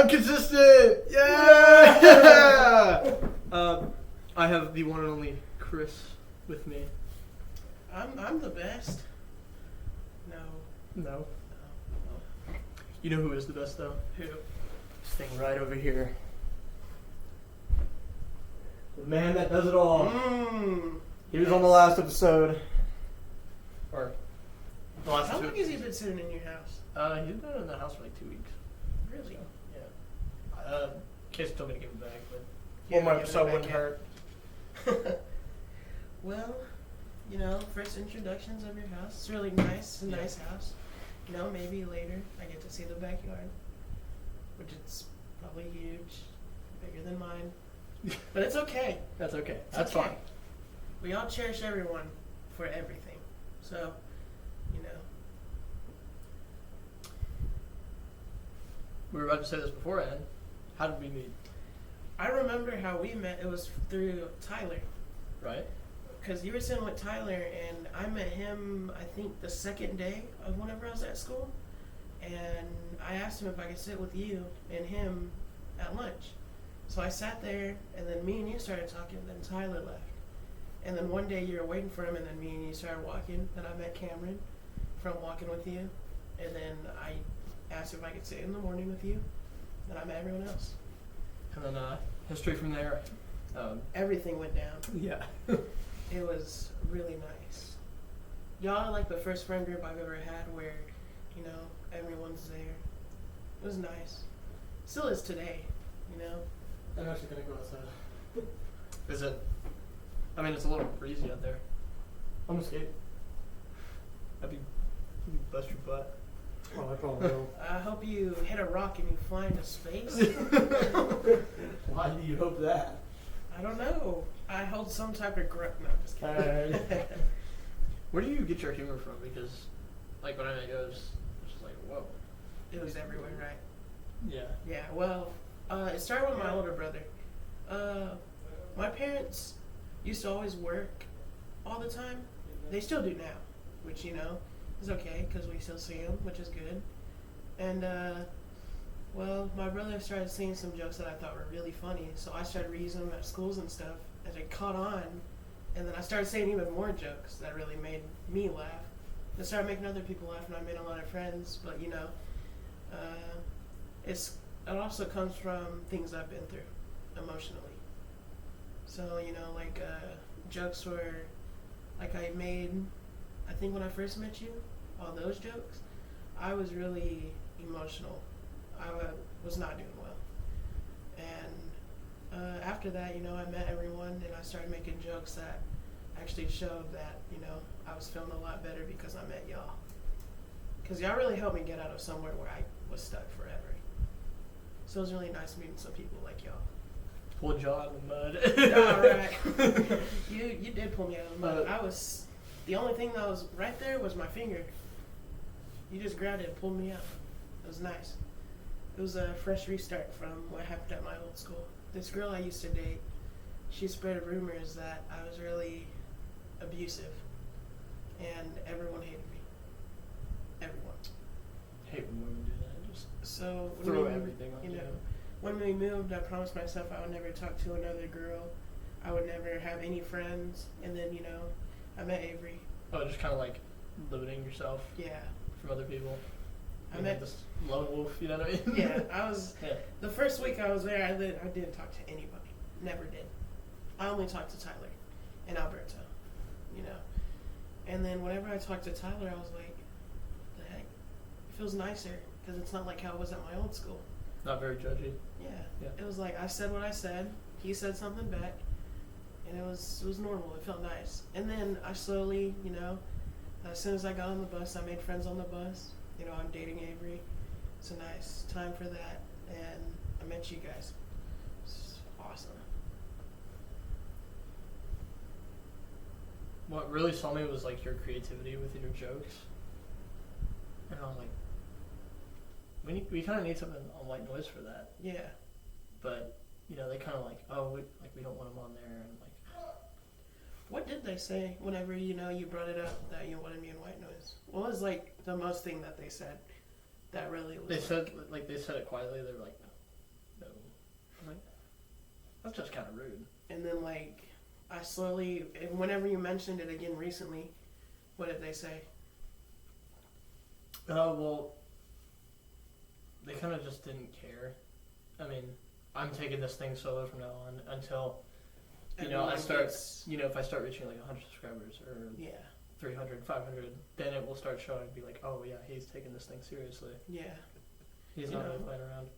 I'm consistent! Yeah! I have the one and only Chris with me. I'm the best. No. You know who is the best, though? Who? This thing right over here. The man that does it all. He was on the last episode. Or the last How two. long has he been sitting in your house? He's been in the house for like 2 weeks. Really? Yeah. Kid's still gonna give it back, but Yeah, one more give it episode back wouldn't in. hurt. Well, first introductions of your house. It's really nice. It's a nice house. Maybe later I get to see the backyard, which is probably huge, bigger than mine. But it's okay. That's okay. It's That's okay. fine. We all cherish everyone for everything. So, We were about to say this beforehand. How did we meet? I remember how we met. It was through Tyler. Right? Because you were sitting with Tyler, and I met him, I think, the second day of whenever I was at school. And I asked him if I could sit with you and him at lunch. So I sat there, and then me and you started talking, and then Tyler left. And then one day you were waiting for him, and then me and you started walking. Then I met Cameron from walking with you. And then I asked if I could sit in the morning with you. Then I met everyone else. And then history from there. Everything went down. Yeah. It was really nice. Y'all are like the first friend group I've ever had where, everyone's there. It was nice. Still is today, I'm actually gonna go outside. Is it? I mean, it's a little breezy out there. I'm gonna skate. That'd be bust your butt. Oh, I probably will. I hope you hit a rock and you fly into space. Why do you hope that? I don't know. I hold some type of grip. No, just kidding. Where do you get your humor from? Because, like, when I met you, it was just like, whoa. It was everywhere, right? Yeah. Yeah, well, it started with my older brother. My parents used to always work all the time. They still do now, which, is okay because we still see them, which is good. And, my brother started saying some jokes that I thought were really funny, so I started reusing them at schools and stuff, and it caught on. And then I started saying even more jokes that really made me laugh. I started making other people laugh, and I made a lot of friends, but, it also comes from things I've been through emotionally. So, jokes were, like I made, I think when I first met you, all those jokes, I was really emotional. I was not doing well. And after that, I met everyone, and I started making jokes that actually showed that, I was feeling a lot better because I met y'all. Because y'all really helped me get out of somewhere where I was stuck forever. So it was really nice meeting some people like y'all. Pulled y'all out of the mud. All right. You did pull me out of the mud. The only thing that was right there was my finger. You just grabbed it and pulled me out. It was nice. It was a fresh restart from what happened at my old school. This girl I used to date, she spread rumors that I was really abusive. And everyone hated me. Everyone. Hate when women do that. Just So throw everything on you. When we moved, I promised myself I would never talk to another girl. I would never have any friends. And then, I met Avery. Oh, just kind of like limiting yourself Yeah. from other people. I met this lone wolf, you know what I mean? Yeah, I was. Yeah. The first week I was there, I didn't talk to anybody. Never did. I only talked to Tyler and Alberto, And then whenever I talked to Tyler, I was like, the heck? It feels nicer because it's not like how it was at my old school. Not very judgy. Yeah. It was like I said what I said. He said something back, and it was normal. It felt nice. And then I slowly, as soon as I got on the bus, I made friends on the bus. I'm dating Avery. It's a nice time for that, and I met you guys. It's awesome. What really saw me was like your creativity with your jokes. And I was like, we kind of need something on white noise for that. Yeah. But they kind of like, we don't want him on there, and like. What did they say whenever you brought it up that you wanted me in white noise? What was like the most thing that they said that really was? They said it quietly. They were like, That's just kind of rude. And then like I slowly, whenever you mentioned it again recently, what did they say? Well, they kind of just didn't care. I mean, I'm taking this thing solo from now on until, I start, if I start reaching like 100 subscribers or 300, 500, then it will start showing, be like, oh yeah, he's taking this thing seriously. Yeah. He's not really playing around.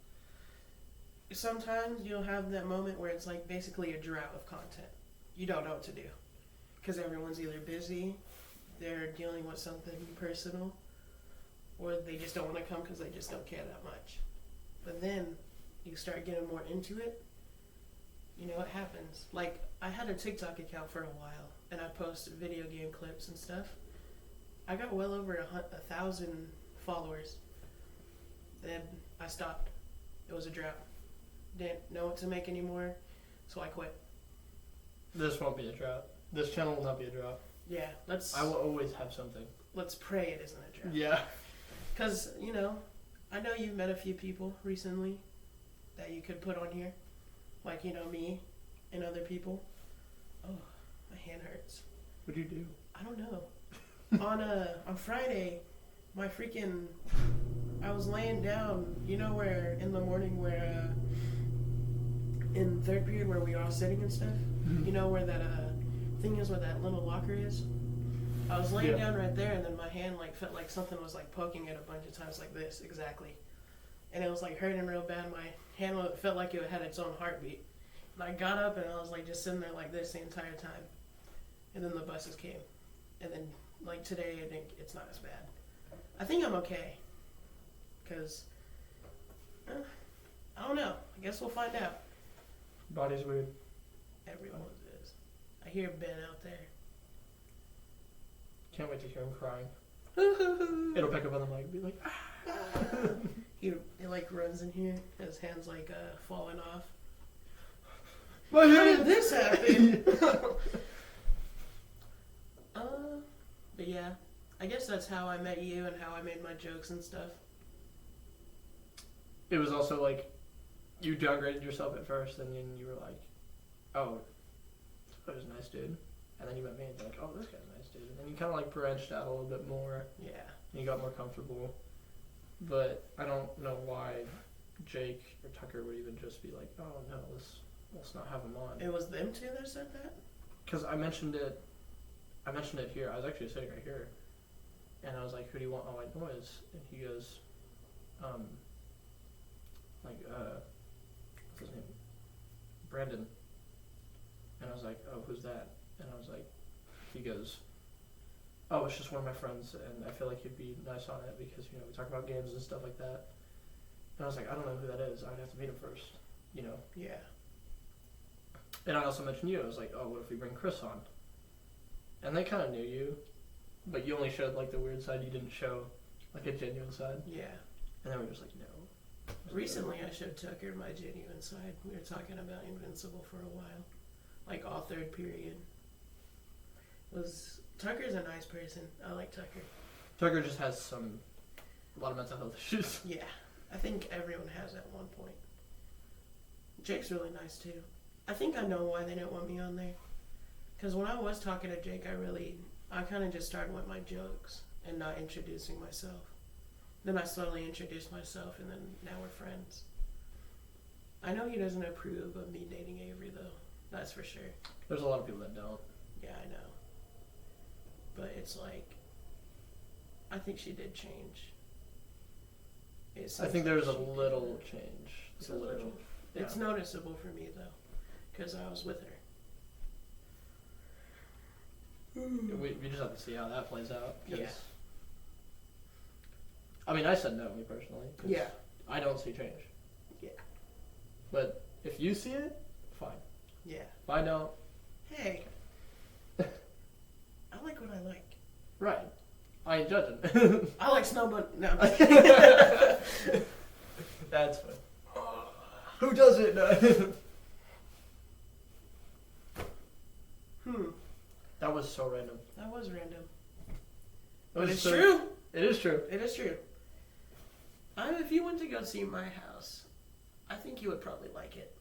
Sometimes you'll have that moment where it's like basically a drought of content. You don't know what to do. Because everyone's either busy, they're dealing with something personal, or they just don't want to come because they just don't care that much. But then you start getting more into it, it happens. Like, I had a TikTok account for a while, and I posted video game clips and stuff. I got well over 1,000 followers. Then I stopped. It was a drought. Didn't know what to make anymore, so I quit. This won't be a drought. This channel will not be a drought. Yeah, I will always have something. Let's pray it isn't a drought. Yeah. Because, I know you've met a few people recently that you could put on here. Like, me and other people. Oh, my hand hurts. What do you do? I don't know. On Friday, I was laying down, where in the morning where, in third period where we were all sitting and stuff, where that thing is where that little locker is? I was laying down right there, and then my hand felt like something was poking it a bunch of times like this, exactly. And it was hurting real bad. My hand felt like it had its own heartbeat. And I got up, and I was just sitting there like this the entire time. And then the buses came. And then today, I think it's not as bad. I think I'm okay. Because, I don't know. I guess we'll find out. Body's weird. Everyone's is. I hear Ben out there. Can't wait to hear him crying. It'll pick up on the mic and be like, ah. He runs in here. His hand's falling off. My How hand! did this happen? But yeah, I guess that's how I met you and how I made my jokes and stuff. It was also you downgraded yourself at first, and then you were like, oh, that was a nice dude. And then you met me and you're like, oh, this guy's a nice dude. And then you kind of branched out a little bit more. Yeah. And you got more comfortable. But I don't know why Jake or Tucker would even just be like, oh no, let's not have him on. It was them two that said that? Because I mentioned it here. I was actually sitting right here. And I was like, who do you want on White Noise? And he goes, what's his name? Brandon. And I was like, oh, who's that? And I was like, he goes, oh, it's just one of my friends, and I feel like he'd be nice on it because, we talk about games and stuff like that. And I was like, I don't know who that is. I would have to meet him first, Yeah. And I also mentioned you. I was like, oh, what if we bring Chris on? And they kind of knew you, but you only showed, the weird side. You didn't show, a genuine side. Yeah. And then we were just like, no. Recently, I showed Tucker my genuine side. We were talking about Invincible for a while. All third period. Tucker's a nice person. I like Tucker. Tucker just has a lot of mental health issues. Yeah. I think everyone has at one point. Jake's really nice too. I think I know why they didn't want me on there. Because when I was talking to Jake, I kind of just started with my jokes and not introducing myself. Then I slowly introduced myself, and then now we're friends. I know he doesn't approve of me dating Avery, though. That's for sure. There's a lot of people that don't. Yeah, I know. But it's I think she did change. I think there was a little change. It's a little. Yeah. It's noticeable for me, though, because I was with her. We just have to see how that plays out. Yeah. I mean, I said no, me personally. Yeah. I don't see change. Yeah. But if you see it, fine. Yeah. If I don't. Hey. I like what I like. Right. I ain't judging. I like snowboard. No. That's fine. Who does it? That was so random. That was random. But it's true. It is true. It is true. If you went to go see my house, I think you would probably like it.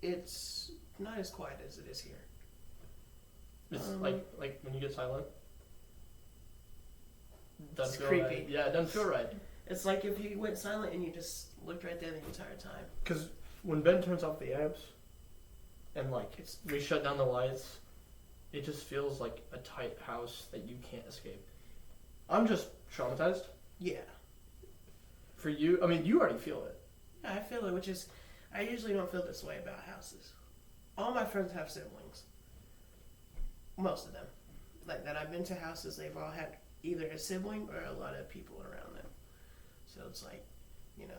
It's not as quiet as it is here. It's like when you get silent. Doesn't It's feel creepy. right. Yeah, it doesn't feel right. It's like if you went silent and you just looked right there the entire time. Because when Ben turns off the amps and like we shut down the lights, it just feels like a tight house that you can't escape. I'm just traumatized. Yeah. For you, I mean, you already feel it. Yeah, I feel it, which is, I usually don't feel this way about houses. All my friends have siblings. Most of them. Like, that I've been to houses, they've all had either a sibling or a lot of people around them. So it's like, you know,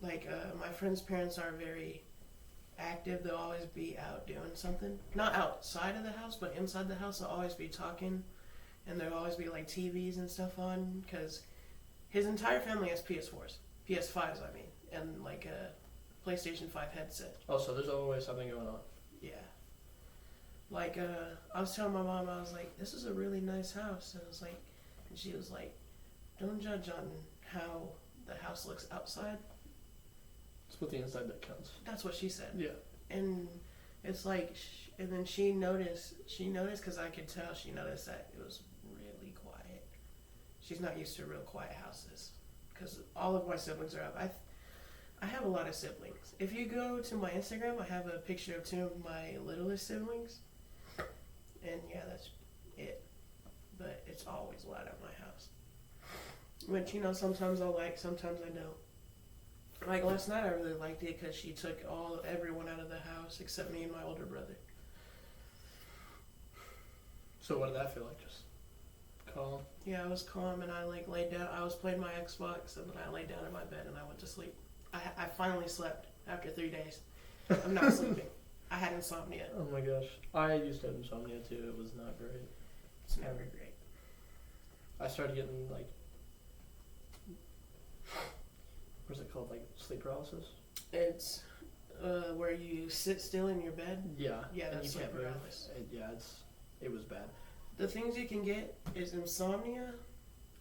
like, my friends' parents are very active. They'll always be out doing something. Not outside of the house, but inside the house. They'll always be talking. And there'll always be, like, TVs and stuff on. Because his entire family has PS4s. PS5s, I mean. And, like, a PlayStation 5 headset. Oh, so there's always something going on. Yeah. Like, I was telling my mom, I was like, this is a really nice house. And I was like, and she was like, don't judge on how the house looks outside. It's with the inside that counts. That's what she said. Yeah. And it's like, and then she noticed, because I could tell, she noticed that it was really quiet. She's not used to real quiet houses. Because all of my siblings are up. I have a lot of siblings. If you go to my Instagram, I have a picture of 2 of my littlest siblings. And yeah, that's it. But it's always loud at my house. Which, you know, sometimes I like, sometimes I don't. Like last night I really liked it because she took everyone out of the house except me and my older brother. So what did that feel like? Just calm? Yeah, I was calm and I like laid down. I was playing my Xbox and then I laid down in my bed and I went to sleep. I finally slept after 3 days. I'm not sleeping. I had insomnia. Oh my gosh. I used to have insomnia too. It was not great. It's never great. I started getting like, what's it called? Like sleep paralysis? It's where you sit still in your bed. Yeah. Yeah, and that's you sleep can't move. paralysis. It was bad. The things you can get is insomnia,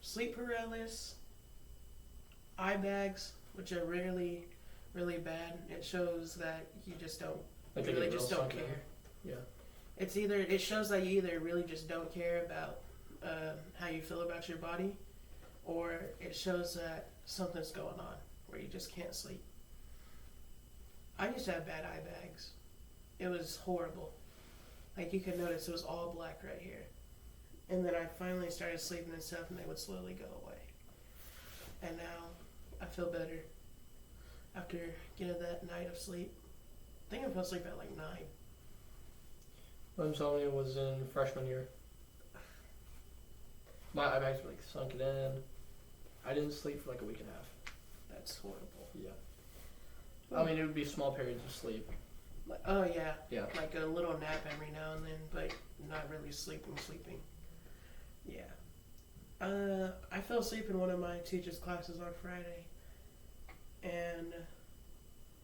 sleep paralysis, eye bags, which are really, really bad. It shows that you just don't, Like you really just don't something. care. Yeah. It shows that you either really just don't care about how you feel about your body, or it shows that something's going on where you just can't sleep. I used to have bad eye bags. It was horrible. Like you could notice it was all black right here. And then I finally started sleeping and stuff and they would slowly go away. And now I feel better after getting that night of sleep. I think I fell asleep at like 9. My insomnia was in freshman year. My eye bags were like sunken in. I didn't sleep for like a week and a half. That's horrible. Yeah. I mean, it would be small periods of sleep. Oh yeah. Yeah. Like a little nap every now and then, but not really sleeping. Yeah. I fell asleep in one of my teacher's classes on Friday, and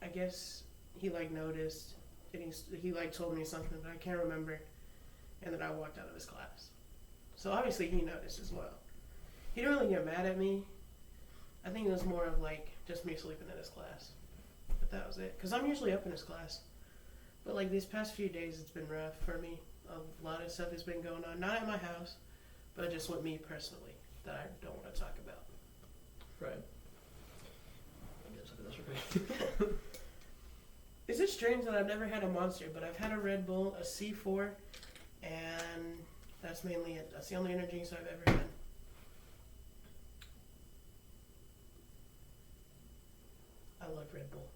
I guess he like noticed, and he like told me something, but I can't remember, and then I walked out of his class. So obviously he noticed as well. He didn't really get mad at me. I think it was more of like just me sleeping in his class, but that was it. Cause I'm usually up in his class, but like these past few days it's been rough for me. A lot of stuff has been going on, not at my house, but just with me personally that I don't want to talk about. Right. I guess that's right. Is it strange that I've never had a Monster, but I've had a Red Bull, a C4, and that's mainly it. That's the only energy drinks I've ever had. I love Red Bull.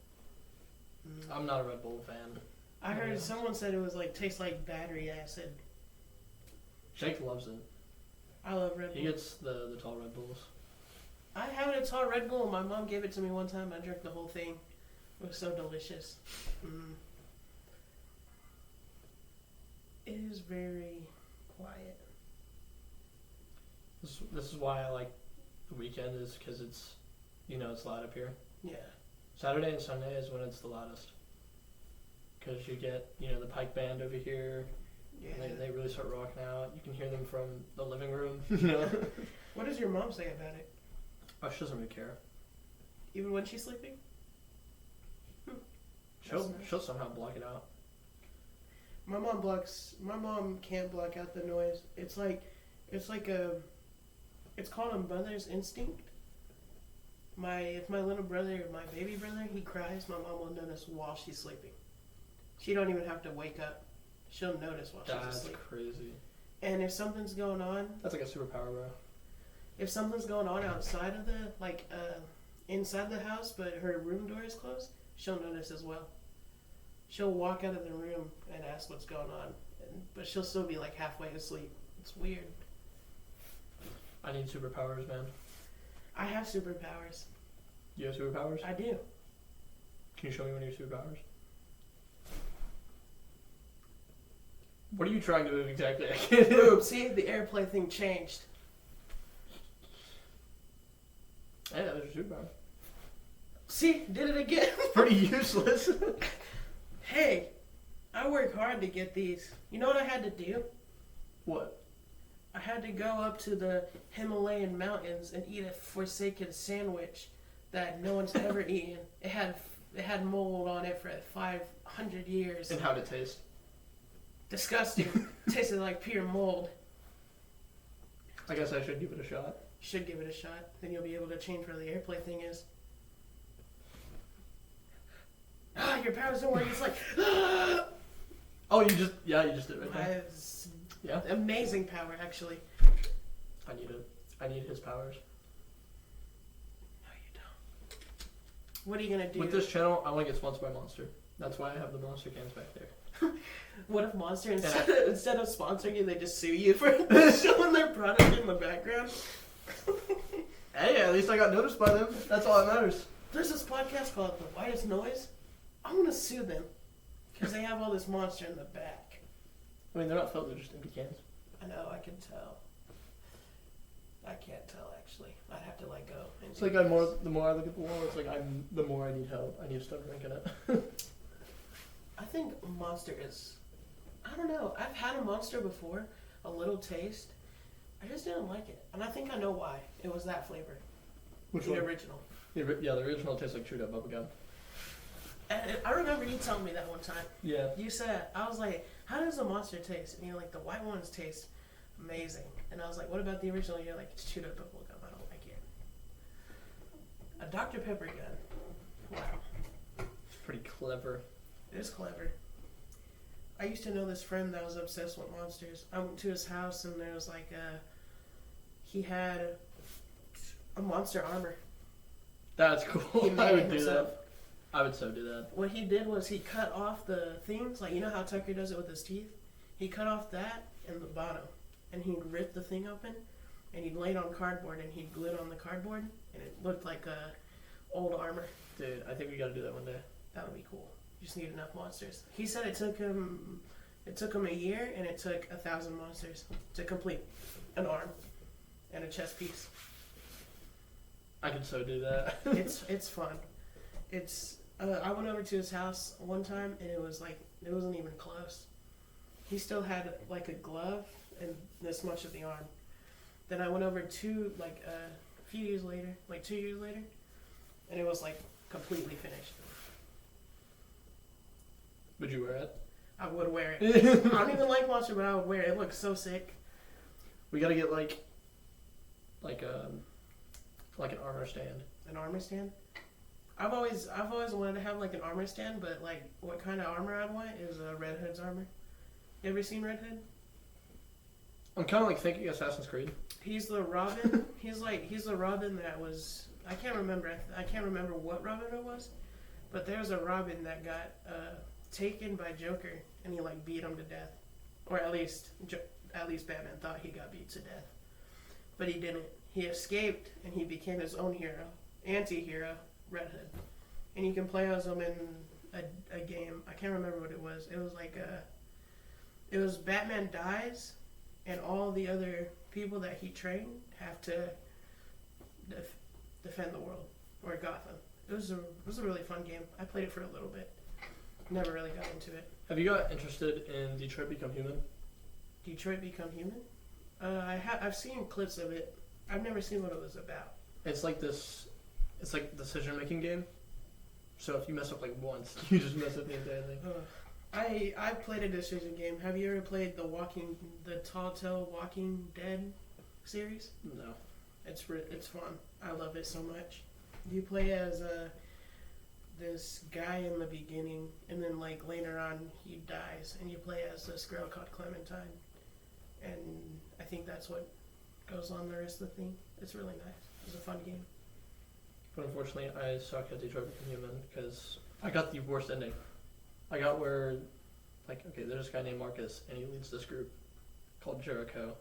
I'm not a Red Bull fan. I heard someone said it was like tastes like battery acid. Jake loves it. I love Red Bull. He gets the tall Red Bulls. I had a tall Red Bull. My mom gave it to me one time. I drank the whole thing. It was so delicious. It is very quiet. This is why I like the weekend, is because it's, it's loud up here. Yeah. Saturday and Sunday is when it's the loudest. Because you get, the Pike Band over here. Yeah. They really start rocking out. You can hear them from the living room. What does your mom say about it? Oh, she doesn't really care. Even when she's sleeping? She She'll somehow block it out. My mom can't block out the noise. It's called a mother's instinct. If my little brother, my baby brother, he cries, my mom will notice while she's sleeping. She don't even have to wake up. She'll notice while she's asleep. That's crazy. And if something's going on, that's like a superpower, bro. If something's going on outside of inside the house, but her room door is closed, she'll notice as well. She'll walk out of the room and ask what's going on, but she'll still be like halfway asleep. It's weird. I need superpowers, man. I have superpowers. You have superpowers? I do. Can you show me one of your superpowers? What are you trying to do exactly? I can't do. See, the airplay thing changed. Yeah, there's your superpower. See, did it again. Pretty useless. Hey, I work hard to get these. You know what I had to do? What? I had to go up to the Himalayan mountains and eat a forsaken sandwich that no one's ever eaten. It had mold on it for 500 years. And how'd it taste? Disgusting. Tasted like pure mold. I guess I should give it a shot. Should give it a shot. Then you'll be able to change where the airplay thing is. Your powers don't work. It's like, oh, you just did it right there. Yeah. Amazing power, actually. I need it. I need his powers. No, you don't. What are you gonna do? With this channel, I want to get sponsored by Monster. That's why I have the Monster cans back there. What if Monster, instead of sponsoring you, they just sue you for showing their product in the background? Hey, at least I got noticed by them. That's all that matters. There's this podcast called The Whitest Noise. I'm gonna sue them because they have all this Monster in the back. I mean, they're not filled; they're just empty cans. I know. I can tell. I can't tell actually. I'd have to let go. It's like the more I look at the wall, it's like the more I need help. I need to start drinking it. I think Monster is. I don't know. I've had a Monster before, a little taste. I just didn't like it, and I think I know why. It was that flavor. Which the one? original. Yeah, the original tastes like chewed up bubblegum. And I remember you telling me that one time. Yeah. You said, I was like, how does a Monster taste? And you're like, the white ones taste amazing. And I was like, what about the original? And you're like, it's chewed up bubblegum. I don't like it. A Dr. Pepper gun. Wow. It's pretty clever. It is clever. I used to know this friend that was obsessed with monsters. I went to his house and there was like he had a monster armor. That's cool. I would do that. I would so do that. What he did was he cut off the things, like you know how Tucker does it with his teeth? He cut off that and the bottom. And he'd rip the thing open and he'd lay it on cardboard and he'd glue it on the cardboard and it looked like old armor. Dude, I think we gotta do that one day. That would be cool. You just need enough monsters. He said it took him a year and it took 1,000 monsters to complete an arm and a chest piece. I could so do that. It's fun. I went over to his house one time and it wasn't even close. He still had like a glove and this much of the arm. Then I went over a few years later, like 2 years later, and it was like completely finished. Would you wear it? I would wear it. I don't even like Monster, but I would wear it. It looks so sick. We gotta get like an armor stand. An armor stand? I've always wanted to have like an armor stand, but like what kind of armor I'd want is Red Hood's armor. You ever seen Red Hood? I'm kind of like thinking Assassin's Creed. He's the Robin. he's the Robin that was. I can't remember what Robin it was, but there's a Robin that got taken by Joker and he like beat him to death, or at least Batman thought he got beat to death, but he didn't. He escaped and he became his own hero, anti-hero, Red Hood, and you can play as him in a game. I can't remember what it was. It was like it was Batman dies, and all the other people that he trained have to defend the world, or Gotham. It was a really fun game. I played it for a little bit. Never really got into it. Have you got interested in Detroit Become Human? Detroit Become Human? I've seen clips of it. I've never seen what it was about. It's like a decision making game. So if you mess up like once, you just mess up the entire thing. I played a decision game. Have you ever played the Telltale Walking Dead series? No. It's fun. I love it so much. You play as this guy in the beginning, and then like later on he dies, and you play as this girl called Clementine, and I think that's what goes on the rest of the thing. It's really nice. It's a fun game. But unfortunately, I suck at Detroit Become Human because I got the worst ending. I got where, like, okay, there's this guy named Marcus, and he leads this group called Jericho,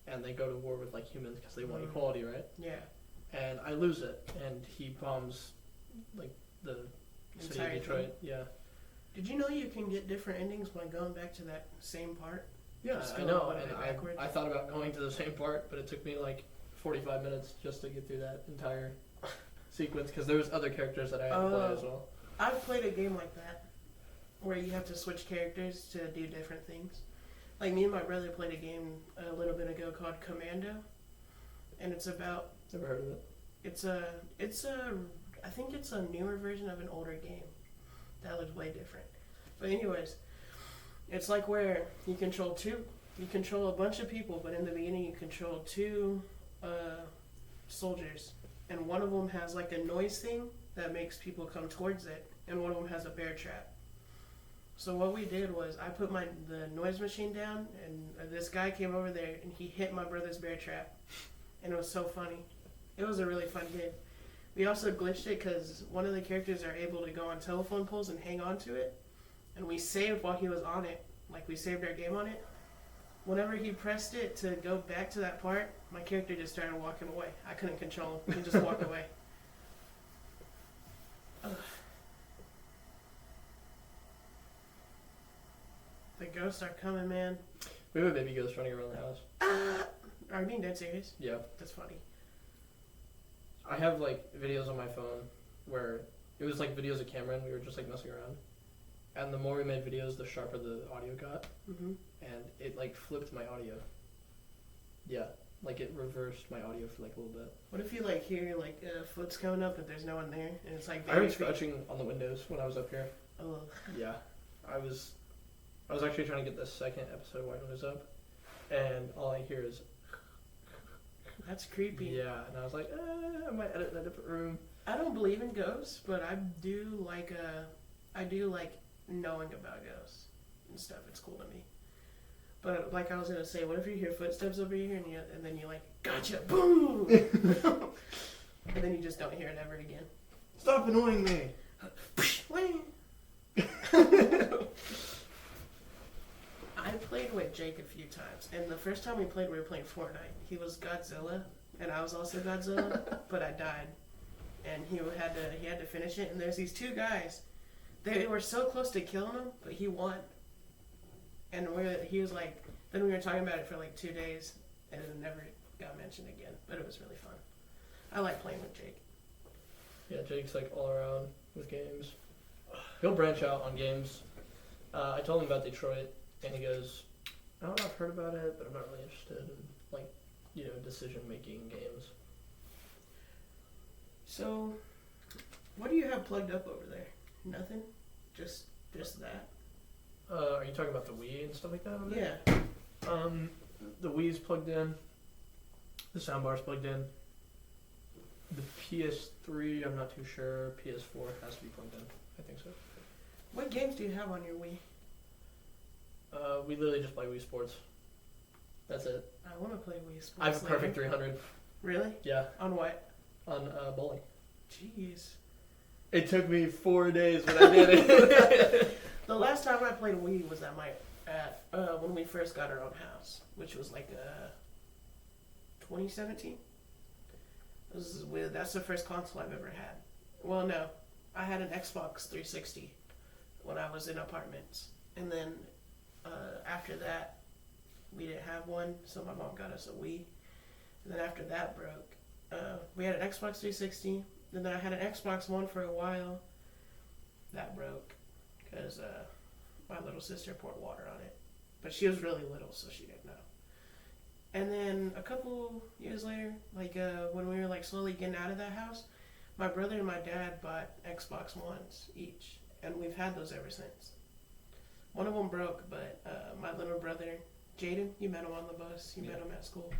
and they go to war with like humans because they want equality, right? Yeah. And I lose it, and he bombs like the city of Detroit. Thing. Yeah. Did you know you can get different endings by going back to that same part? Yeah, I know, and I thought about going to the same part, but it took me like 45 minutes just to get through that entire sequence because there was other characters that I had to play as well. I've played a game like that where you have to switch characters to do different things. Like me and my brother played a game a little bit ago called Commando, and it's about. Never heard of it. I think it's a newer version of an older game that looks way different. But anyways, it's like where you control a bunch of people, but in the beginning you control two soldiers, and one of them has like a noise thing that makes people come towards it, and one of them has a bear trap. So what we did was I put the noise machine down, and this guy came over there and he hit my brother's bear trap, and it was so funny. It was a really fun game. We also glitched it because one of the characters are able to go on telephone poles and hang on to it, and we saved while he was on it. Like we saved our game on it. Whenever he pressed it to go back to that part, my character just started walking away. I couldn't control him. He just walked away. Ugh. The ghosts are coming, man. We have a baby ghost running around the house. Are you being dead serious? Yeah. That's funny. I have like videos on my phone where it was like videos of Cameron. We were just like messing around. And the more we made videos, the sharper the audio got. Mm-hmm. And it like flipped my audio. Yeah. Like it reversed my audio for like a little bit. What if you like hear like foot's coming up but there's no one there and it's like I heard scratching on the windows when I was up here. Oh. Yeah. I was actually trying to get the second episode of White Windows up, and all I hear is. That's creepy. Yeah, and I was like, I might edit in a different room. I don't believe in ghosts, but I do like knowing about ghosts and stuff. It's cool to me. But like I was gonna say, what if you hear footsteps over here and then you like, gotcha, boom, and then you just don't hear it ever again. Stop annoying me. I played with Jake a few times, and the first time we played, we were playing Fortnite. He was Godzilla, and I was also Godzilla, but I died, and he had to finish it. And there's these two guys, they were so close to killing him, but he won. And he was like, then we were talking about it for like 2 days, and it never got mentioned again. But it was really fun. I like playing with Jake. Yeah, Jake's like all around with games. He'll branch out on games. I told him about Detroit. And he goes, I don't know, I've heard about it, but I'm not really interested in, like, decision-making games. So, what do you have plugged up over there? Nothing? Just that? Are you talking about the Wii and stuff like that over there? Yeah. The Wii's plugged in. The soundbar's plugged in. The PS3, I'm not too sure. PS4 has to be plugged in. I think so. What games do you have on your Wii? We literally just play Wii Sports. That's it. I want to play Wii Sports. I have a perfect 300. Really? Yeah. On what? On bowling. Jeez. It took me 4 days, but I did it. The last time I played Wii was at when we first got our own house, which was like 2017. That's the first console I've ever had. Well, no, I had an Xbox 360 when I was in apartments, and then after that, we didn't have one, so my mom got us a Wii. And then after that broke, we had an Xbox 360, and then I had an Xbox One for a while. That broke because my little sister poured water on it. But she was really little, so she didn't know. And then a couple years later, like when we were like slowly getting out of that house, My brother and my dad bought Xbox Ones each, and we've had those ever since. One of them broke, but my little brother, Jaden, you met him on the bus, you met him at school.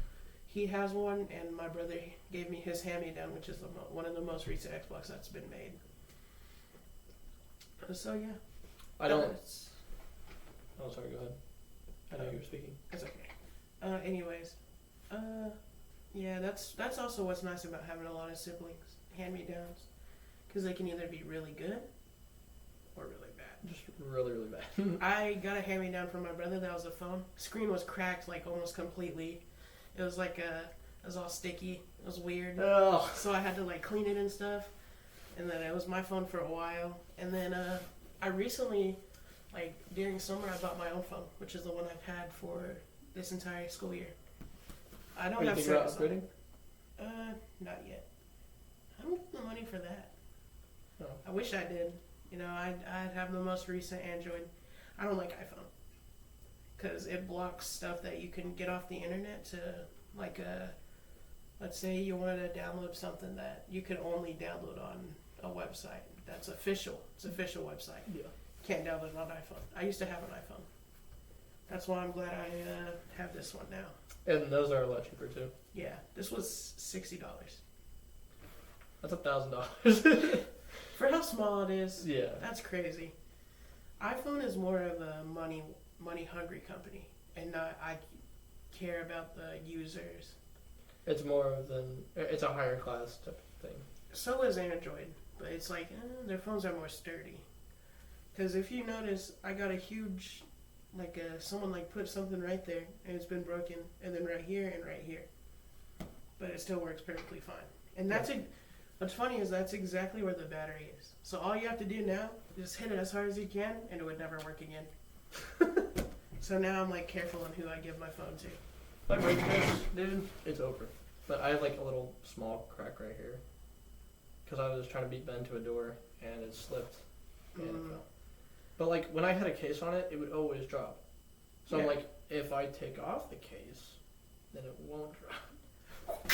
He has one, and my brother gave me his hand-me-down, which is one of the most recent Xbox that's been made. So, yeah. I don't... Oh, sorry, go ahead. I know you were speaking. It's okay. Anyways. Yeah, that's also what's nice about having a lot of siblings. Hand-me-downs. Because they can either be really good or really bad. Just really, really bad. I got a hand-me-down from my brother. That was a phone. Screen was cracked, like, almost completely. It was like it was all sticky. It was weird. Oh. So I had to like clean it and stuff. And then it was my phone for a while. And then I recently, like during summer, I bought my own phone, which is the one I've had for this entire school year. I don't have thinking about upgrading? Not yet. I don't have the money for that. Oh. I wish I did. You know, I'd have the most recent Android. I don't like iPhone. Because it blocks stuff that you can get off the internet to, like, let's say you wanted to download something that you could only download on a website that's official. It's an official website. Yeah. Can't download it on iPhone. I used to have an iPhone. That's why I'm glad I have this one now. And those are a lot cheaper, too. Yeah, this was $60. That's $1,000. For how small it is, yeah. That's crazy. iPhone is more of a money hungry company, and I care about the users. It's more than it's a higher class type of thing. So is Android, but it's like their phones are more sturdy. Because if you notice, I got a huge, like someone like put something right there and it's been broken, and then right here and right here, but it still works perfectly fine. And that's it. What's funny is that's exactly where the battery is. So all you have to do now is hit it as hard as you can, and it would never work again. So now I'm like careful on who I give my phone to. Like right this, dude, it's over. But I have like a little small crack right here. Because I was trying to beat Ben to a door, and it slipped, and it fell. But like when I had a case on it, it would always drop. So I'm like, if I take off the case, then it won't drop.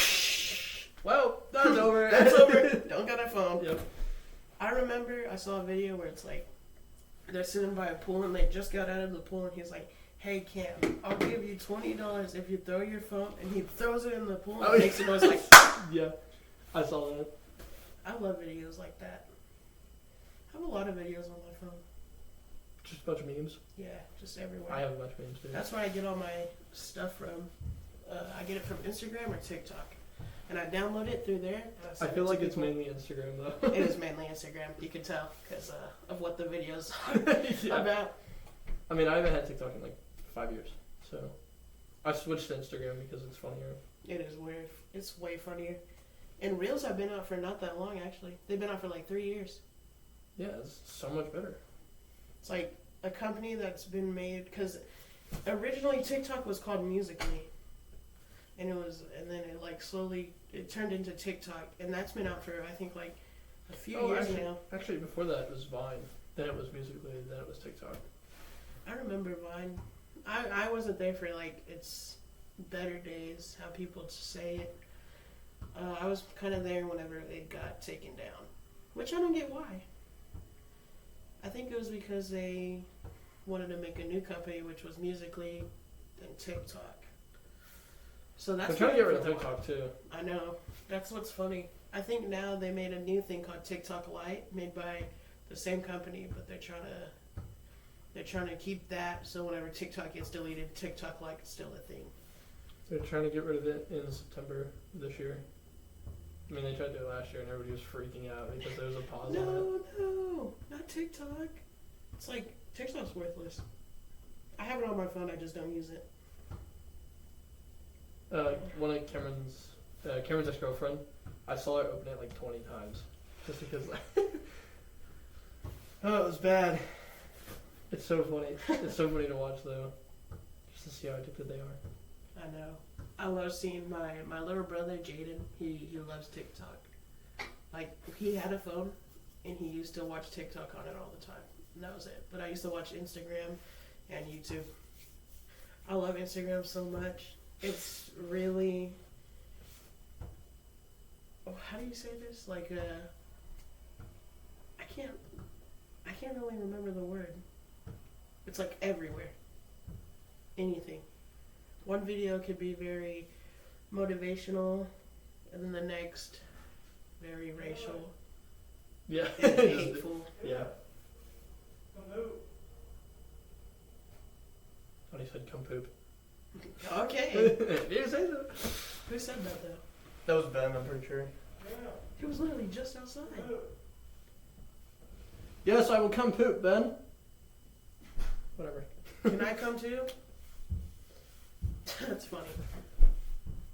Well, that's over. That's over. Don't get a phone. Yep. I remember I saw a video where it's like they're sitting by a pool and they just got out of the pool, and he's like, "Hey Cam, I'll give you $20 if you throw your phone," and he throws it in the pool and makes a noise like. Yeah, I saw that. I love videos like that. I have a lot of videos on my phone. Just a bunch of memes. Yeah, just everywhere. I have a bunch of memes too. That's where I get all my stuff from. I get it from Instagram or TikTok. And I download it through there. I feel like it's mainly Instagram though. It is mainly Instagram. You can tell because of what the videos are about. I mean, I haven't had TikTok in like 5 years, so I switched to Instagram because it's funnier. It is weird. It's way funnier. And Reels have been out for not that long, actually. They've been out for like 3 years. Yeah, it's so much better. It's like a company that's been made, because originally TikTok was called Musical.ly. And then it like slowly, it turned into TikTok. And that's been out for, I think, like a few years now. Actually, before that it was Vine. Then it was Musical.ly, then it was TikTok. I remember Vine. I wasn't there for like its better days, how people say it. I was kind of there whenever it got taken down, which I don't get why. I think it was because they wanted to make a new company, which was Musical.ly, then TikTok. So that's. They're trying to get rid of TikTok too. I know. That's what's funny. I think now they made a new thing called TikTok Lite, made by the same company, but they're trying to keep that, so whenever TikTok gets deleted, TikTok Lite is still a thing. They're trying to get rid of it in September this year. I mean, they tried to do it last year, and everybody was freaking out because there was a pause on it. No, not TikTok. It's like, TikTok's worthless. I have it on my phone, I just don't use it. One of Cameron's ex-girlfriend, I saw her open it like 20 times. Just because, oh, it was bad. It's so funny. It's so funny to watch, though. Just to see how addicted they are. I know. I love seeing my little brother, Jaden. He loves TikTok. Like, he had a phone, and he used to watch TikTok on it all the time. And that was it. But I used to watch Instagram and YouTube. I love Instagram so much. It's really how do you say this? Like I can't really remember the word. It's like everywhere. Anything. One video could be very motivational, and then the next very racial Yeah. and hateful. Yeah. When he said come poop. Okay. Did you say so? Who said that though? That was Ben, I'm pretty sure. He was literally just outside. Yes, I will come poop, Ben. Whatever. Can I come too? That's funny.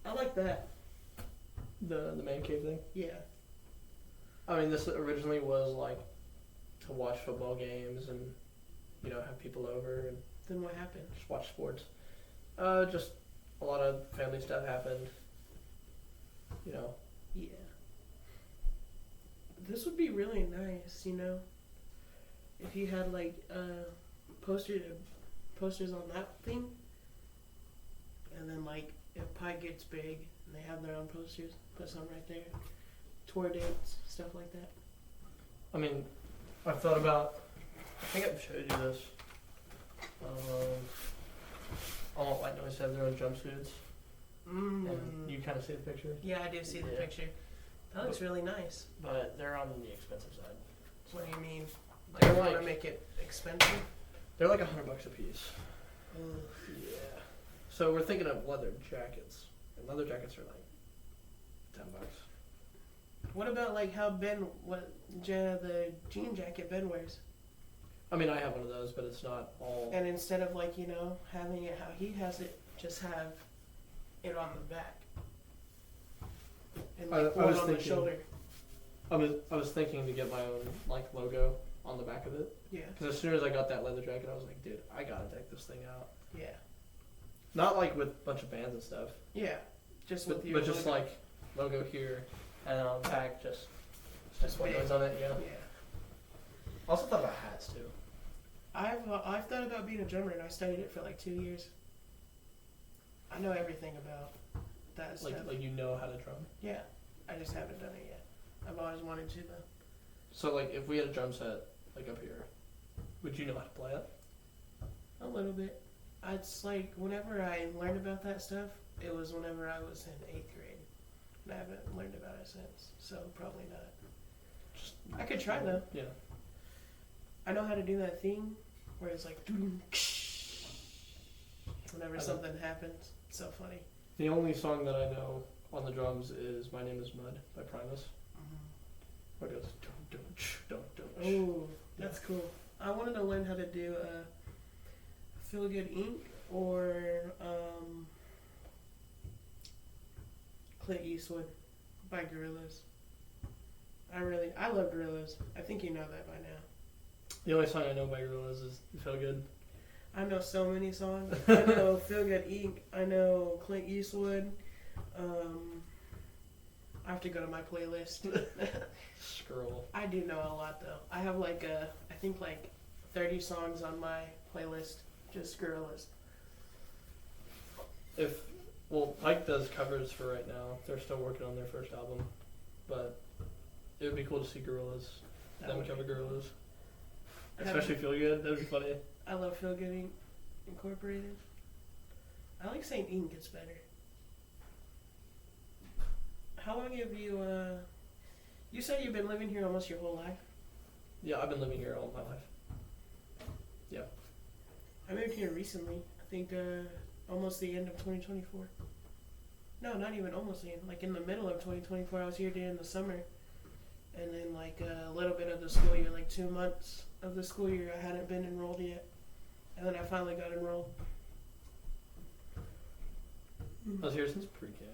I like that. The man cave thing? Yeah. I mean, this originally was like to watch football games and, you know, have people over and Then what happened? just watch sports. Just a lot of family stuff happened. You know. Yeah. This would be really nice, you know, if you had like posters on that thing, and then like if Pi gets big and they have their own posters, put some right there, tour dates, stuff like that. I mean, I've thought about. I think I've showed you this. All White Noise have their own jumpsuits, and you kind of see the picture. Yeah, I do see the Yeah. picture. That looks really nice. But they're on the expensive side. What do you mean? Like, They're you want to like- make it expensive? They're like $100 a piece. Yeah. So we're thinking of leather jackets, and leather jackets are like $10. What about like how the jean jacket Ben wears? I mean, I have one of those, but it's not all. And instead of like, you know, having it how he has it, just have it on the back. And like I one was on the thinking- shoulder. I was thinking to get my own like logo on the back of it, Yeah. because as soon as I got that leather jacket, I was like, dude, I gotta deck this thing out. Yeah. Not like with a bunch of bands and stuff, Yeah. Just but, with your just logo. like logo here, and then on the back just Just what big. goes on it. Yeah. Yeah. Also thought about hats too. I've thought about being a drummer, and I studied it for like 2 years. I know everything about that stuff. Like you know how to drum. Yeah. I just haven't done it yet. I've always wanted to though. So like if we had a drum set like up here, would you know how to play it? A little bit. It's like whenever I learned about that stuff, it was whenever I was in 8th grade. And I haven't learned about it since, so probably not. I could try though. Yeah. I know how to do that thing where it's like whenever I know. something happens. It's so funny. The only song that I know on the drums is "My Name Is Mud" by Primus. Where it goes don't. Oh, that's cool. I wanted to learn how to do Feel Good Inc. or Clint Eastwood by Gorillaz. I love Gorillaz. I think you know that by now. The only song I know by Gorillaz is "Feel Good." I know so many songs. I know Feel Good Inc. I know Clint Eastwood. I have to go to my playlist. Scroll. I do know a lot though. I have like I think like 30 songs on my playlist, just Gorillaz. Pike does covers for right now. They're still working on their first album, but it would be cool to see Gorillaz. Them cover Gorillaz. Especially "Feel Good." That'd be funny. I love Feel Good Inc. Incorporated. I like saying Inc. It's better. How long have you, you said you've been living here almost your whole life? Yeah, I've been living here all my life. Yeah. I moved here recently. I think almost the end of 2024. No, not even almost the end. Like in the middle of 2024, I was here during the summer. And then like a little bit of the school year, like 2 months of the school year, I hadn't been enrolled yet. And then I finally got enrolled. I was here since pre-K.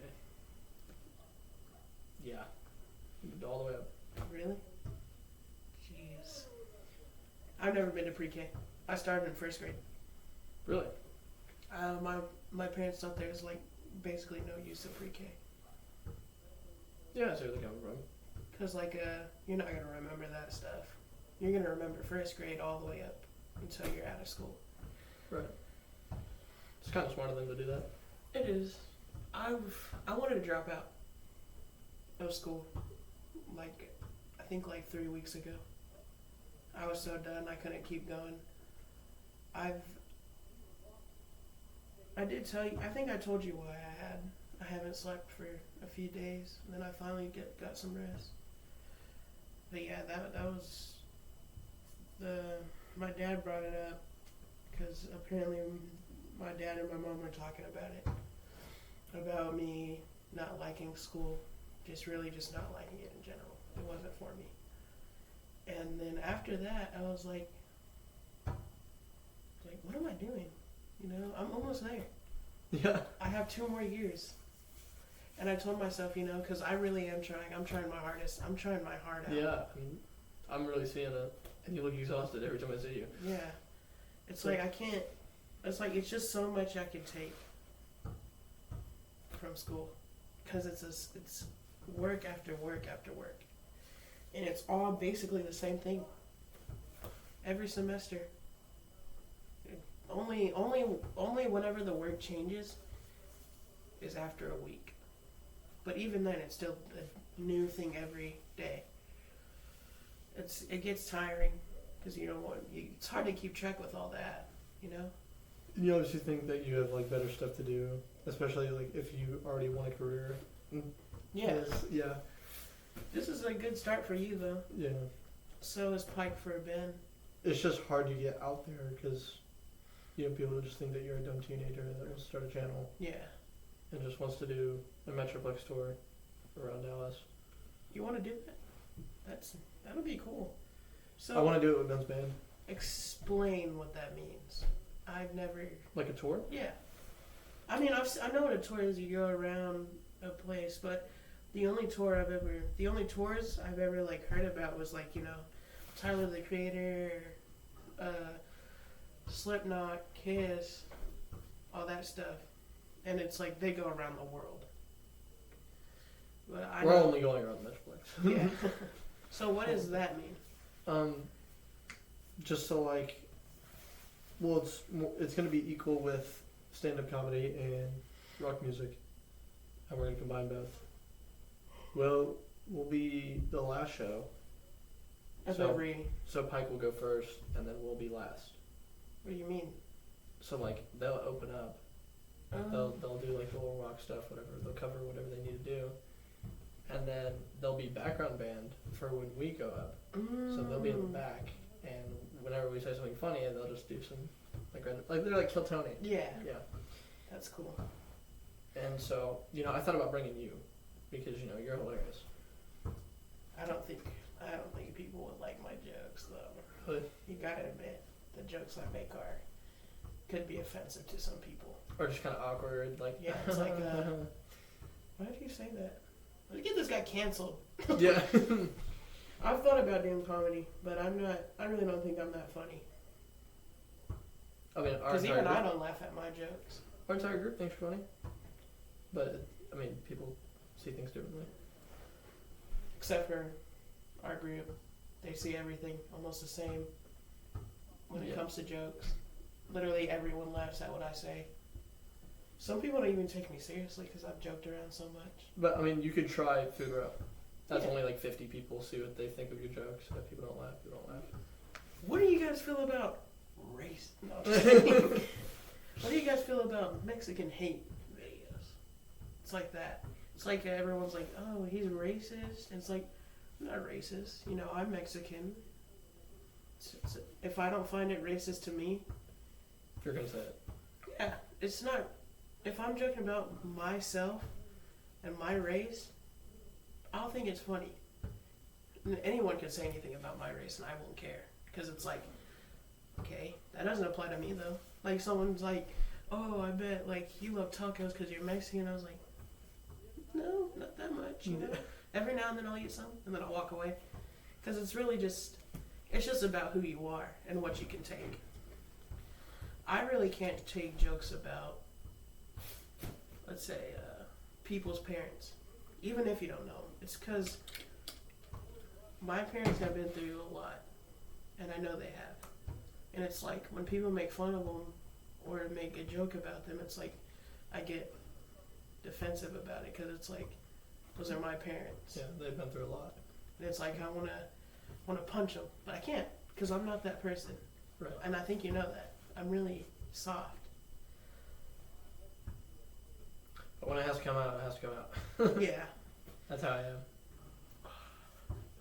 Yeah. Moved all the way up. Really? Jeez. I've never been to pre-K. I started in 1st grade. Really? My parents thought there was like basically no use of pre-K. Yeah, that's where they come from. Cause like you're not gonna remember that stuff. You're gonna remember 1st grade all the way up until you're out of school. Right. It's kind of smart of them to do that. It is. I wanted to drop out. of school. Like, I think like 3 weeks ago. I was so done, I couldn't keep going. I did tell you, I think I told you why I haven't slept for a few days, and then I finally got some rest. But yeah, that was my dad brought it up, because apparently my dad and my mom were talking about me not liking school, just not liking it in general. It wasn't for me. And then after that, I was like, what am I doing? You know, I'm almost there. Yeah. I have 2 more years. And I told myself, you know, because I really am trying. I'm trying my hardest. I'm trying my heart out. Yeah. I'm really seeing it. And you look exhausted every time I see you. Yeah. It's like I can't. It's like it's just so much I can take from school. Because it's work after work after work. And it's all basically the same thing. Every semester. Only whenever the work changes is after a week. But even then, it's still a new thing every day. It gets tiring because you don't want. It's hard to keep track with all that, you know. You obviously think that you have like better stuff to do, especially like if you already want a career. Yeah. Yeah. This is a good start for you, though. Yeah. So is Pike for Ben. It's just hard to get out there because, you know, people just think that you're a dumb teenager that wants to start a channel. Yeah. And just wants to do a Metroplex tour around Dallas. You want to do that? That'll be cool. So I want to do it with Ben's band. Explain what that means. I've never. Like a tour? Yeah. I mean, I know what a tour is. You go around a place, but the only tours I've ever like heard about was like, you know, Tyler the Creator, Slipknot, Kiss, all that stuff, and it's like they go around the world. But We're only going around the Metroplex. Yeah. So what does that mean? Just so like, well, it's going to be equal with stand-up comedy and rock music, and we're going to combine both. Well, we'll be the last show. So Pike will go first, and then we'll be last. What do you mean? So like they'll open up. They'll do like the little rock stuff, whatever. They'll cover whatever they need to do, and then they'll be background band for when we go up. So they'll be in the back, and whenever we say something funny, they'll just do some like random, like they're like Kill Tony. Yeah. Yeah. That's cool. And so, you know, I thought about bringing you because, you know, you're hilarious. I don't think people would like my jokes though. Really? You gotta admit, the jokes I make could be offensive to some people. Or just kind of awkward, like. Yeah, it's like, why did you say that? Let's get this guy canceled. Yeah. I've thought about doing comedy, but I really don't think I'm that funny. I mean, because even I don't laugh at my jokes. Our entire group thinks you're funny, but I mean, people see things differently. Except for our group, they see everything almost the same when it comes to jokes. Literally everyone laughs at what I say. Some people don't even take me seriously because I've joked around so much. But I mean, you could try Food Row. That's only like 50 people. See what they think of your jokes. If people don't laugh, you don't laugh. What do you guys feel about race? No. What do you guys feel about Mexican hate videos? It's like that. It's like everyone's like, oh, he's racist. And it's like, I'm not racist. You know, I'm Mexican. If I don't find it racist to me, You're gonna say it. Yeah, it's not. If I'm joking about myself and my race, I'll think it's funny. Anyone can say anything about my race and I won't care. Because it's like, okay, that doesn't apply to me though. Like someone's like, oh, I bet like you love tacos because you're Mexican. I was like, no, not that much. You know? Every now and then I'll eat some and then I'll walk away. Because it's really just, it's just about who you are and what you can take. I really can't take jokes about, let's say, people's parents, even if you don't know them. It's because my parents have been through a lot, and I know they have. And it's like, when people make fun of them or make a joke about them, it's like, I get defensive about it, because it's like, Those are my parents. Yeah, they've been through a lot. And it's like I wanna punch them, but I can't because I'm not that person. Right. And I think you know that. I'm really soft. But when it has to come out, it has to come out. Yeah. That's how I am.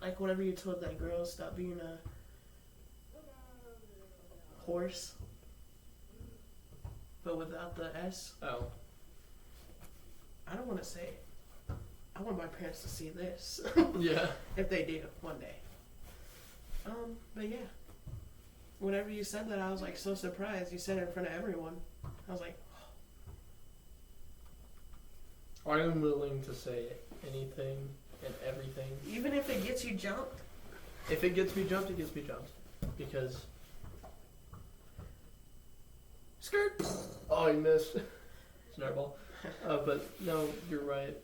Like whenever you told that girl stop being a horse, but without the S. Oh. I don't want to say it. I want my parents to see this. Yeah. If they do one day. But yeah. Whenever you said that, I was like so surprised. You said it in front of everyone. I was like, I am willing to say anything and everything. even if it gets you jumped. If it gets me jumped, it gets me jumped. Because, Skirt. oh, you missed. Snowball. But no, you're right.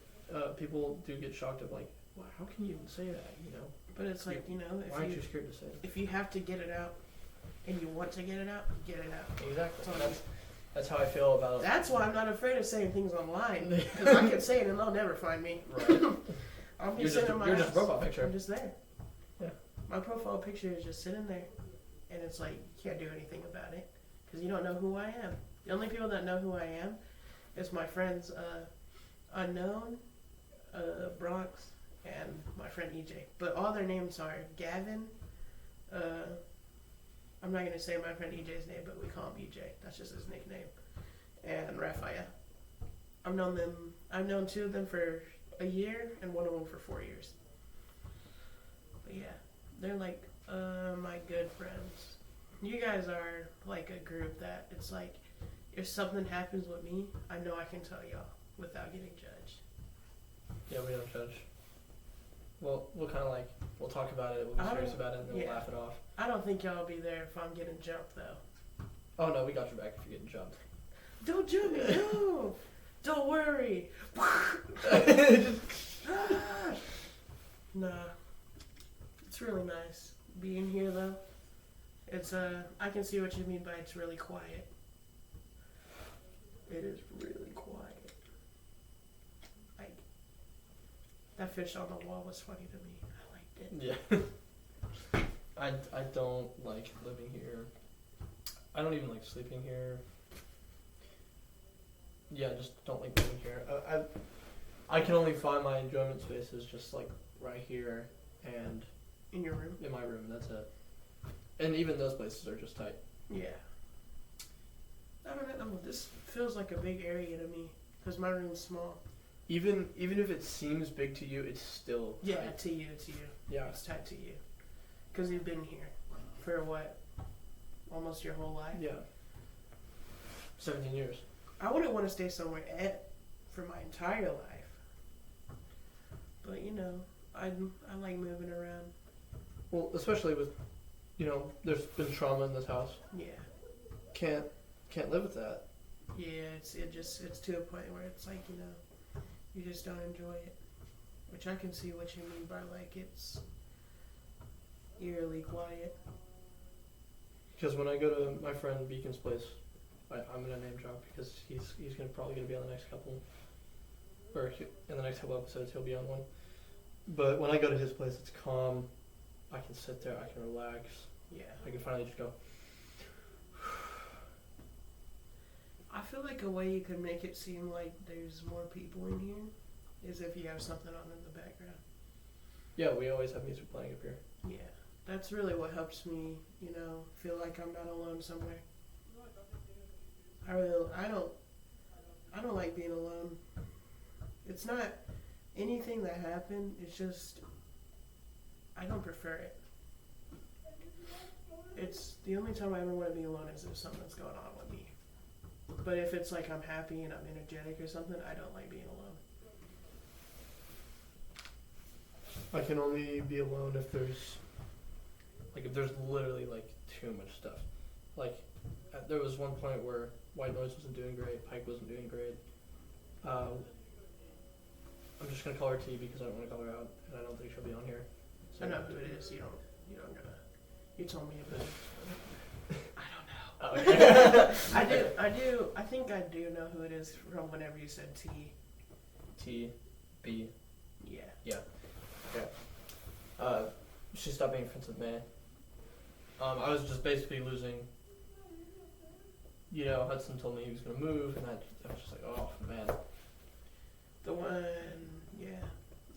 People do get shocked of like, wow, how can you even say that, you know? But it's like, you know, Why aren't you scared to say it? if you have to get it out and you want to get it out, get it out. Exactly. So That's how I feel about that's why I'm not afraid of saying things online. Because I can say it and they'll never find me. Right. I'll be You're sitting just, in my you're house. just a profile picture. I'm just there. Yeah. My profile picture is just sitting there. And it's like, you can't do anything about it. Because you don't know who I am. The only people that know who I am is my friends Unknown, Bronx, and my friend EJ. But all their names are Gavin. I'm not going to say my friend EJ's name, but we call him EJ. That's just his nickname. And Raphael. I've known two of them for a year and one of them for 4 years. But yeah, they're like my good friends. You guys are like a group that it's like if something happens with me, I know I can tell y'all without getting judged. Yeah, we don't judge. Well, we'll kind of like, we'll talk about it, we'll be serious about it, and then we'll laugh it off. I don't think y'all will be there if I'm getting jumped, though. Oh, no, we got your back if you're getting jumped. Don't jump me, no! Don't worry! Nah. It's really nice being here, though. It's, I can see what you mean by it's really quiet. It is really quiet. Like, that fish on the wall was funny to me. I liked it. Yeah. I don't like living here. I don't even like sleeping here. Yeah, just don't like living here. I can only find my enjoyment spaces just like right here and In your room? in my room, and that's it. And even those places are just tight. Yeah. I don't know. This feels like a big area to me because my room's small. Even if it seems big to you, it's still tight. Yeah, to you. Yeah. It's tight to you. Because you've been here for what? Almost your whole life? Yeah. 17 years. I wouldn't want to stay somewhere for my entire life. But, you know, I like moving around. Well, especially with, you know, there's been trauma in this house. Yeah. Can't live with that. Yeah, it's to a point where it's like, you know, you just don't enjoy it. Which I can see what you mean by like it's eerily quiet. Because when I go to my friend Beacon's place, I'm gonna name drop because he's probably gonna be on the next couple, in the next couple episodes he'll be on one. But when I go to his place, it's calm. I can sit there. I can relax. Yeah. I can finally just go. I feel like a way you could make it seem like there's more people in here is if you have something on in the background. Yeah, we always have music playing up here. Yeah, that's really what helps me, you know, feel like I'm not alone somewhere. I don't like being alone. It's not anything that happened. It's just I don't prefer it. It's the only time I ever want to be alone is if something's going on with me. But if it's like I'm happy and I'm energetic or something, I don't like being alone. I can only be alone if there's literally like too much stuff. Like there was one point where White Noise wasn't doing great, Pike wasn't doing great. I'm just gonna call her T because I don't want to call her out, and I don't think she'll be on here. So I know who it is. You don't gotta. You told me about it. Oh, okay. I do. I think I do know who it is from whenever you said T. T, B, Yeah. She stopped being friends with me. I was just basically losing. You know, Hudson told me he was gonna move, and I was just like, oh man. The one, yeah.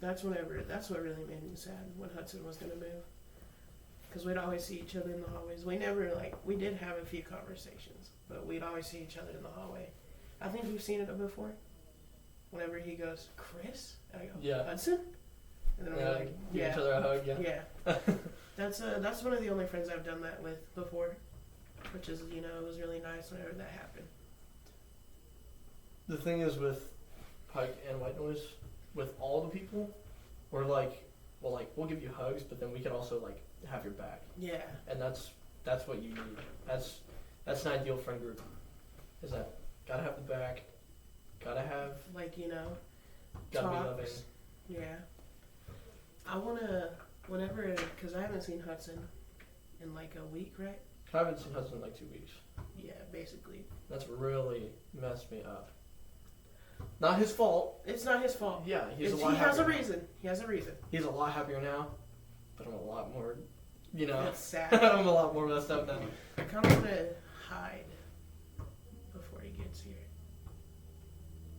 That's what really made me sad when Hudson was gonna move. Because we'd always see each other in the hallways. We did have a few conversations, but we'd always see each other in the hallway. I think you've seen it before. Whenever he goes, Chris? And I go, Yeah. Hudson? And then we're like, give yeah. each other a hug, yeah. Yeah. That's one of the only friends I've done that with before. Which is, it was really nice whenever that happened. The thing is with Pike and White Noise, with all the people, we're like, well, we'll give you hugs, but then we can also, have your back. Yeah. And that's what you need. That's an ideal friend group. Is that gotta have the back, gotta have, gotta be loving. talks. Yeah. I because I haven't seen Hudson in a week, right? I haven't seen Hudson in 2 weeks. Yeah, basically. That's really messed me up. Not his fault. It's not his fault. Yeah, He has a reason. He has a reason. He's a lot happier now, but I'm a lot more, It's sad. I'm a lot more messed up now. I kind of want to hide before he gets here.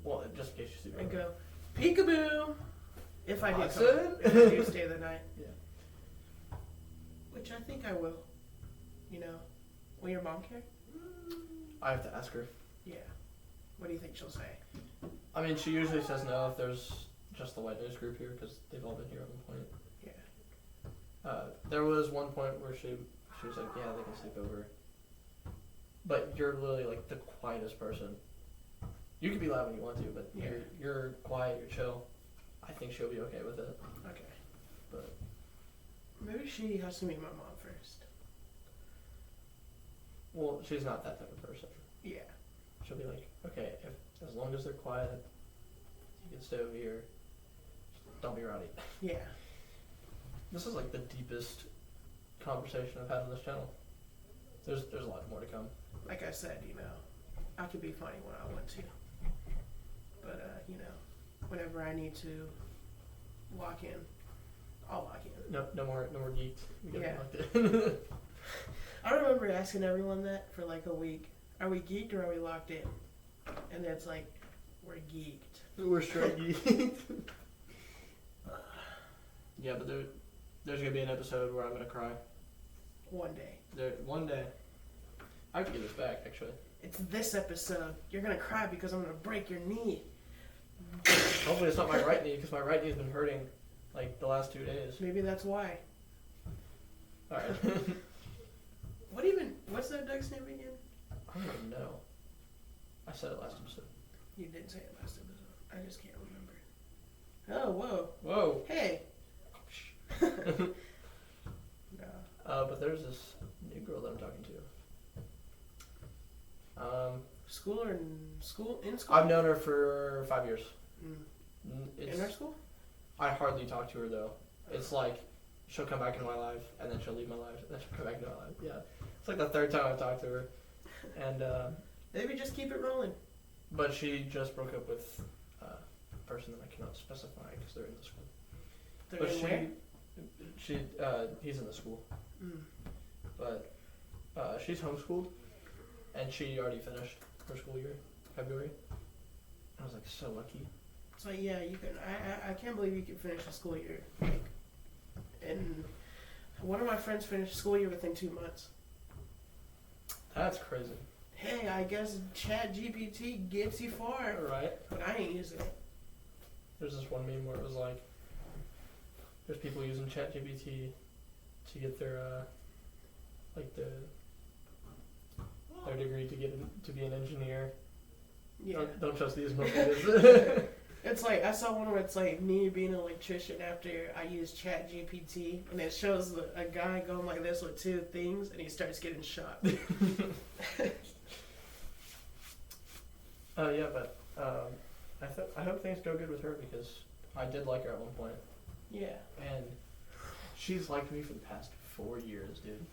Well, just in case you see And go, peekaboo! If I do Hudson? come. If I do stay the night. Yeah. Which I think I will. Will your mom care? I have to ask her. Yeah. What do you think she'll say? I mean, she usually says no if there's just the White Noise group here, because they've all been here at one point. Yeah. There was one point where she was like, yeah, they can sleep over. But you're literally the quietest person. You can be loud when you want to, but Yeah. you're quiet, you're chill. I think she'll be okay with it. Okay. But maybe she has to meet my mom first. well, she's not that type of person. Yeah. She'll be like, okay, as long as they're quiet, you can stay over here. Don't be rowdy. Yeah. This is the deepest conversation I've had on this channel. There's a lot more to come. Like I said, I could be funny when I want to. But, whenever I need to walk in, I'll walk in. No more geeked. We gotta Yeah. be locked in. I remember asking everyone that for a week. Are we geeked or are we locked in? And it's we're geeked. We're straight geeked. Yeah, but there's gonna be an episode where I'm gonna cry. One day. One day. I have to get this back, actually. It's this episode. You're going to cry because I'm going to break your knee. Hopefully it's not my right knee, because my right knee's been hurting the last 2 days. Maybe that's why. Alright. What's that Doug's name again? I don't even know. I said it last episode. You did say it last episode. I just can't remember. Oh, whoa. Whoa. Hey. No. But there's this new girl that I'm talking to. School or in school? I've known her for 5 years. In our school? I hardly talk to her though. It's she'll come back into my life, and then she'll leave my life, and then she'll come back into my life. Yeah. It's the third time I've talked to her. And maybe just keep it rolling. But she just broke up with a person that I cannot specify because they're in the school. They're in where? He's in the school. Mm. But she's homeschooled, and she already finished her school year, February. I was so lucky. So yeah, you can. I can't believe you can finish the school year. And one of my friends finished school year within 2 months. That's crazy. Hey, I guess ChatGPT gets you far. Right. But I ain't using it. There's this one meme where it was there's people using ChatGPT to get their their degree to be an engineer. Yeah. Don't trust these motherfuckers. It's I saw one where it's me being an electrician after I used ChatGPT, and it shows a guy going like this with 2 things, and he starts getting shot. Yeah, but I hope things go good with her, because I did like her at one point. Yeah. And she's liked me for the past 4 years, dude.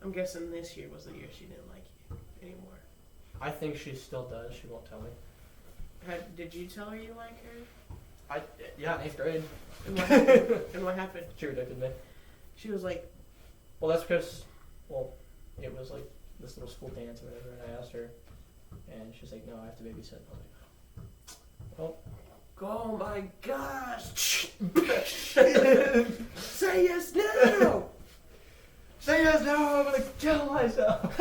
I'm guessing this year was the year she didn't like you anymore. I think she still does. She won't tell me. Did you tell her you like her? Yeah, in 8th grade. And what happened? And what happened? She rejected me. She was like, Well, that's because, it was like this little school dance or whatever, and I asked her, and she's like, no, I have to babysit. I was like, well, oh my gosh. Say yes now. say yes now, I'm gonna kill myself.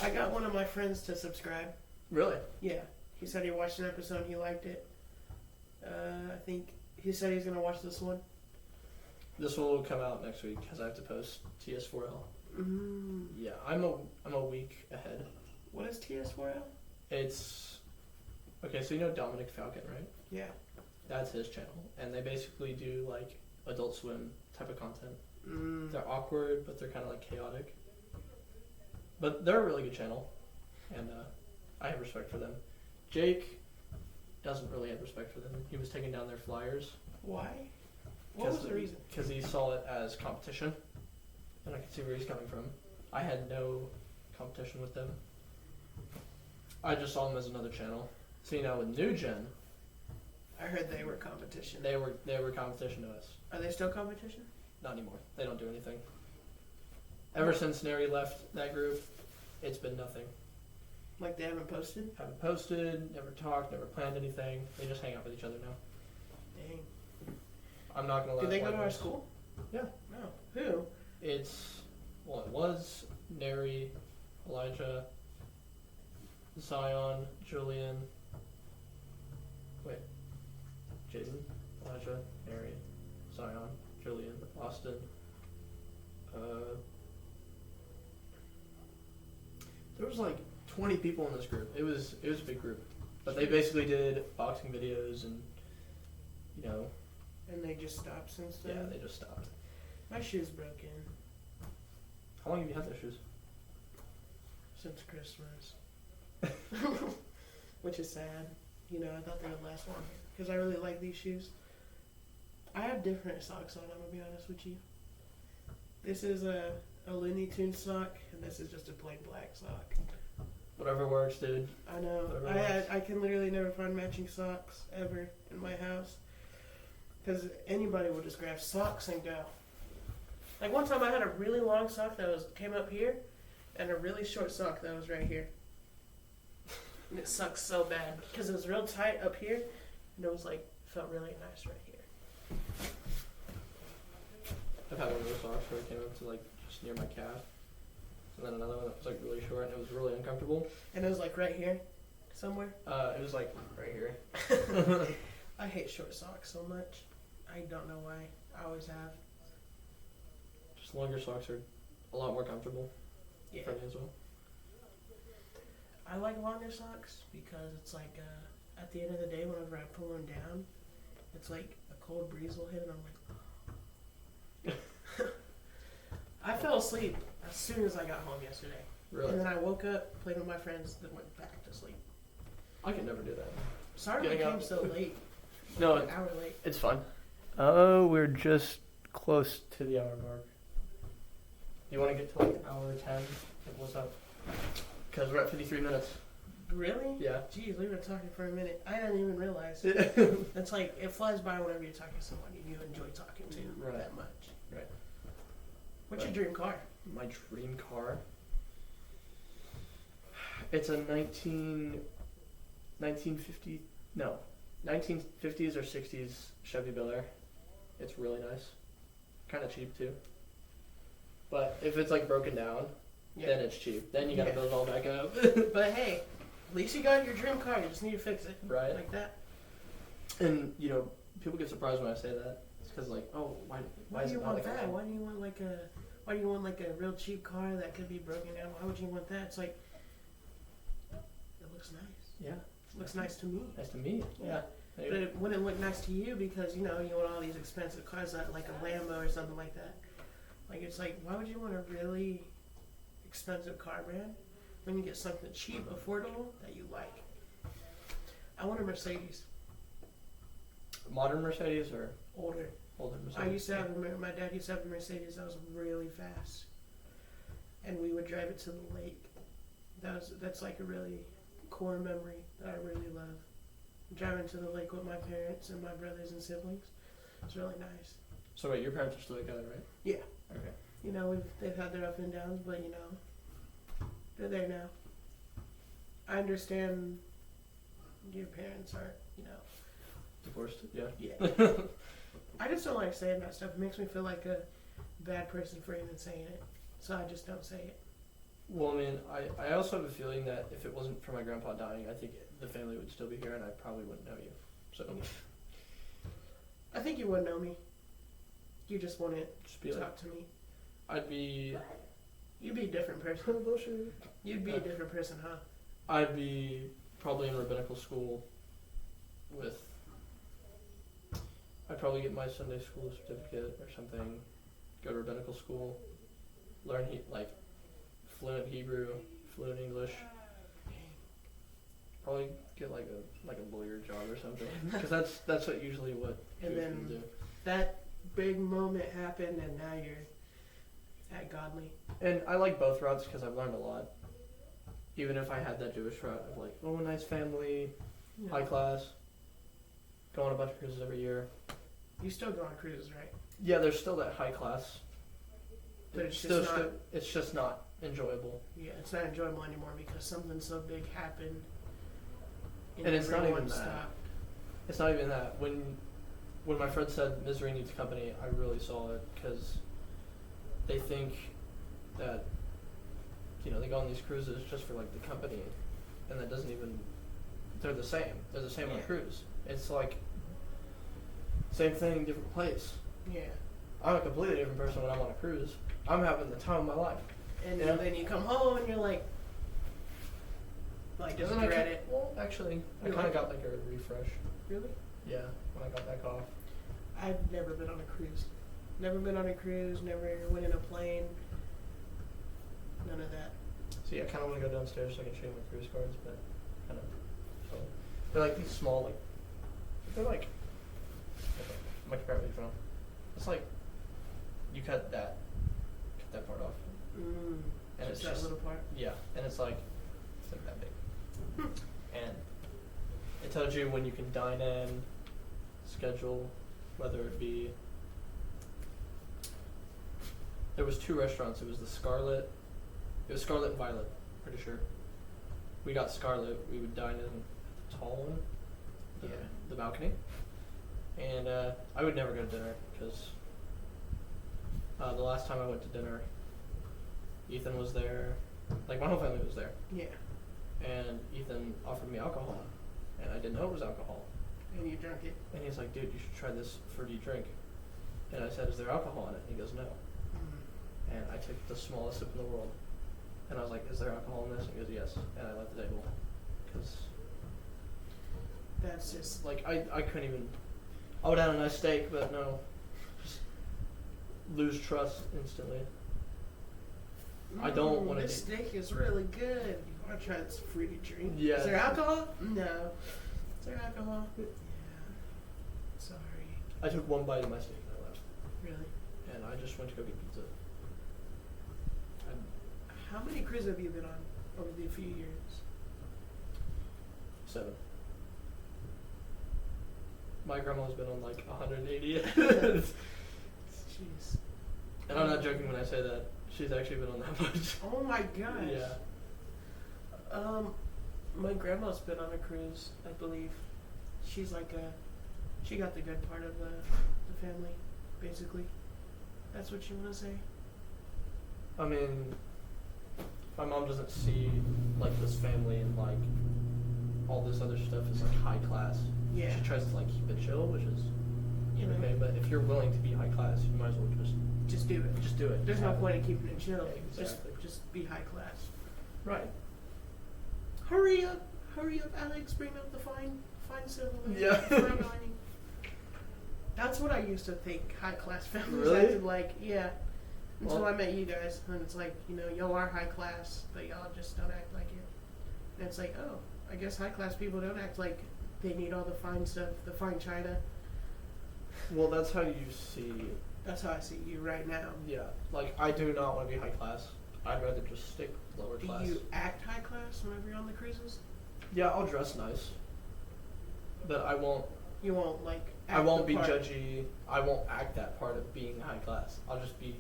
I got one of my friends to subscribe. Really? Yeah. He said he watched an episode, he liked it. I think he said he's gonna watch this one. This will come out next week because I have to post TS4L. Mm. Yeah, I'm a week ahead. What is TS4L? It's okay. So you know Dominic Falcon, right? Yeah. That's his channel, and they basically do like Adult Swim type of content. Mm. They're awkward, but they're kind of like chaotic. But they're a really good channel, and I have respect for them. Jake doesn't really have respect for them. He was taking down their flyers. Why? What was the reason? Because he saw it as competition, and I could see where he's coming from. I had no competition with them. I just saw them as another channel. So with New Gen, I heard they were competition. they were competition to us. Are they still competition? Not anymore. They don't do anything. Ever since Neri left that group, it's been nothing. Like they haven't posted? Haven't posted, never talked, never planned anything. They just hang out with each other now. Dang. I'm not gonna lie. Did they go to our school? Yeah. No. Who? It was Neri, Elijah, Zion, Julian. Jaden, Elijah, Neri, Zion, Julian, Austin. There was like 20 people in this group. It was a big group, but they basically did boxing videos and And they just stopped since then? Yeah, they just stopped. My shoe's broken. How long have you had those shoes? Since Christmas. Which is sad. I thought they would last longer. Because I really like these shoes. I have different socks on, I'm going to be honest with you. This is a Looney Tunes sock, and this is just a plain black sock. Whatever works, dude. I know. I can literally never find matching socks ever in my house. Because anybody will just grab socks and go. Like one time I had a really long sock that came up here, and a really short sock that was right here. And it sucks so bad. Because it was real tight up here, and it was felt really nice right here. I've had one of those socks where it came up to just near my calf. And then another one that was really short and it was really uncomfortable. And it was right here somewhere? It was right here. I hate short socks so much. I don't know why. I always have. Just longer socks are a lot more comfortable. Yeah. For me as well. I like longer socks because it's at the end of the day whenever I pull them down, it's a cold breeze will hit and I'm I fell asleep as soon as I got home yesterday. Really? And then I woke up, played with my friends, then went back to sleep. I could never do that. Sorry we came so late. No, an hour late. It's fun. Oh, we're just close to the hour mark. You want to get to hour 10? What's up? Because we're at 53 minutes. Really? Yeah. Jeez, we were talking for a minute. I didn't even realize. It's it flies by whenever you're talking to someone you enjoy talking to that much. Right. What's your dream car? My dream car? It's a 1950s or 60s Chevy Bel Air. It's really nice. Kind of cheap too. But if it's broken down, then it's cheap. Then you gotta build it all back up. But hey, at least you got your dream car. You just need to fix it. Right. Like that. And people get surprised when I say that. It's because why do you is it want not that? a Why do you want a real cheap car that could be broken down? Why would you want that? It's it looks nice. Yeah. It looks nice to me. Nice to me. Yeah. But it wouldn't look nice to you because you want all these expensive cars like a Lambo or something like that. Why would you want a really expensive car brand when you get something cheap, affordable that you like? I want a Mercedes. Modern Mercedes or older Mercedes? I used to have my dad used to have a Mercedes that was really fast, and we would drive it to the lake. That's a really core memory that I really love. driving to the lake with my parents and my brothers and siblings. It's really nice. So wait, your parents are still together, right? Yeah. Okay. You know, they've had their ups and downs, but you know, they're there now. I understand your parents aren't, you know. Divorced? Yeah. Yeah. I just don't like saying that stuff. It makes me feel like a bad person for even saying it. So I just don't say it. Well, I mean, I also have a feeling that if it wasn't for my grandpa dying, I think the family would still be here and I probably wouldn't know you. So I think you would know me. You just wouldn't just be talk like, to me. I'd be. You'd be a different person. Bullshit. You'd be a different person, huh? I'd be probably in rabbinical school with. I'd probably get my Sunday school certificate or something. Go to rabbinical school, learn fluent Hebrew, fluent English. Probably get like a lawyer job or something, because that's what usually what And Jewish then people do. that big moment happened, and now you're at godly. And I like both routes because I've learned a lot. Even if I had that Jewish route of like, oh, nice family, Yeah. high class, go on a bunch of cruises every year. You still go on cruises, right? Yeah, there's still that high class. But it's just not. It's just not enjoyable. Yeah, it's not enjoyable anymore because something so big happened. And it's not everyone even that. stopped. It's not even that. When my friend said misery needs company, I really saw it because they think that, you know, they go on these cruises just for like the company, and that doesn't even. They're the same. They're the same on a cruise. It's like same thing, different place. Yeah. I'm a completely different person when I'm on a cruise. I'm having the time of my life. And Yeah. then you come home and you're like just Doesn't dread it. Well, actually, I You kind of like got like a refresh. Really? Yeah, when I got back off. I've never been on a cruise. Never been on a cruise, never went in a plane. None of that. So yeah, I kind of want to go downstairs so I can show you my cruise cards, but kind of. So they're like these small, like they're like. Okay, I'm like apparently from. It's like you cut that part off, and it's that just little part. yeah, and it's like that big, and it tells you when you can dine in, schedule, whether it be. There was 2 restaurants. It was the Scarlet. It was Scarlet and Violet, pretty sure. We got Scarlet. We would dine in the tall one, the balcony. And I would never go to dinner because the last time I went to dinner, Ethan was there. Like my whole family was there. Yeah. And Ethan offered me alcohol, and I didn't know it was alcohol. And you drank it. And he's like, "Dude, you should try this fruity drink." And I said, "Is there alcohol in it?" And he goes, "No." And I took the smallest sip in the world. And I was like, "Is there alcohol in this?" And he goes, "Yes." And I left the table. Because, That's just like, I couldn't even. I would have had a nice steak, but no. Just lose trust instantly. I don't want to. This steak is really good. You want to try this fruity drink? Yeah. Is there alcohol? No. Is there alcohol? Yeah. Sorry. I took one bite of my steak and I left. Really? And I just went to go get pizza. How many cruises have you been on over the few years? 7. My grandma's been on like 180. Jeez. And I'm not joking when I say that. She's actually been on that much. Oh my gosh. Yeah. My grandma's been on a cruise, I believe. She's like she got the good part of the family, basically. That's what you want to say? I mean, my mom doesn't see like this family and like all this other stuff as like high class. Yeah. She tries to like keep it chill, which is You know, okay. But if you're willing to be high class, you might as well just do it. just do it. There's no point in keeping it chill. Yeah, exactly. Just be high class. Right. Hurry up, Alex! Bring up the fine silverware. Yeah. Fine dining. That's what I used to think high class families Really? acted like. Yeah. Until Well- I met you guys, and it's like, you know, y'all are high class, but y'all just don't act like it. And it's like, oh, I guess high class people don't act like they need all the fine stuff, the fine china. Well, that's how you see. That's how I see you right now. Yeah. Like I do not want to be high class. I'd rather just stick lower Do class. you act high class whenever you're on the cruises? Yeah, I'll dress nice. but I won't. You won't like. I act won't the be part. judgy. I won't act that part of being high class. I'll just be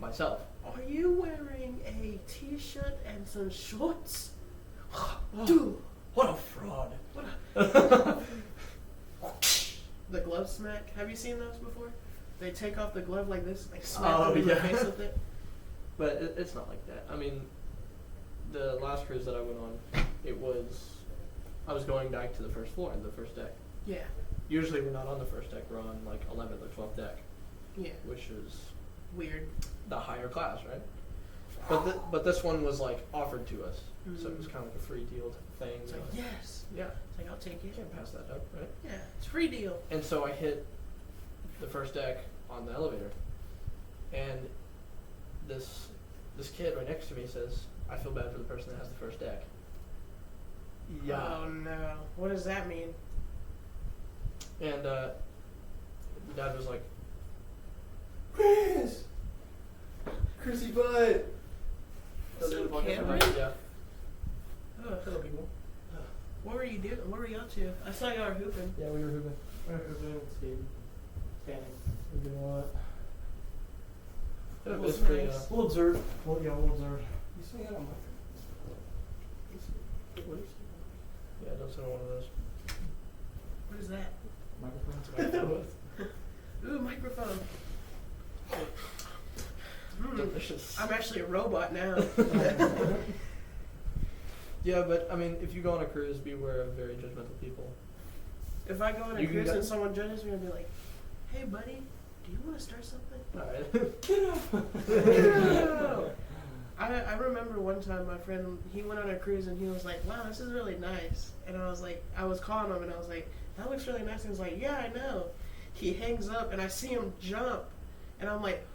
myself. Are you wearing a t-shirt and some shorts? Dude, What a fraud! what a... The glove smack. Have you seen those before? They take off the glove like this, like smack Oh, them in the yeah. face with it. But it's not like that. I mean, the last cruise that I went on, I was going back to the first floor, the first deck. Yeah, Usually we're not on the first deck, we're on like 11th or 12th deck, yeah. which is Weird. the higher class, right? But this one was like offered to us, so it was kind of like a free deal type of thing. It's like, yes. Yeah, It's like, I'll take you it. can't pass that up, right? Yeah, it's a free deal. And so I hit the first deck on the elevator, and this kid right next to me says, "I feel bad for the person that has the first deck." Yeah. Oh no. What does that mean? And Dad was like, Chrissy butt. So Cameron? Yeah. Ugh. Hello, people. What were you doing? What were you up to? I saw y'all were hooping. Yeah, we were hooping. We were hooping, skating, standing. We were doing a lot. That Yeah, was basically, nice. We'll observe. We'll observe. You still got a microphone? Yeah, don't sit on one of those. What is that? Microphone. Ooh, microphone. Delicious. I'm actually a robot now. Yeah, but I mean, if you go on a cruise, beware of very judgmental people. If I go on a You can cruise go- and someone judges me, I'll be like, "Hey, buddy, do you want to start something?" Alright. I remember one time my friend, he went on a cruise and he was like, "Wow, this is really nice." And I was like, I was calling him and I was like, "That looks really nice." And he was like, "Yeah, I know." He hangs up and I see him jump, and I'm like,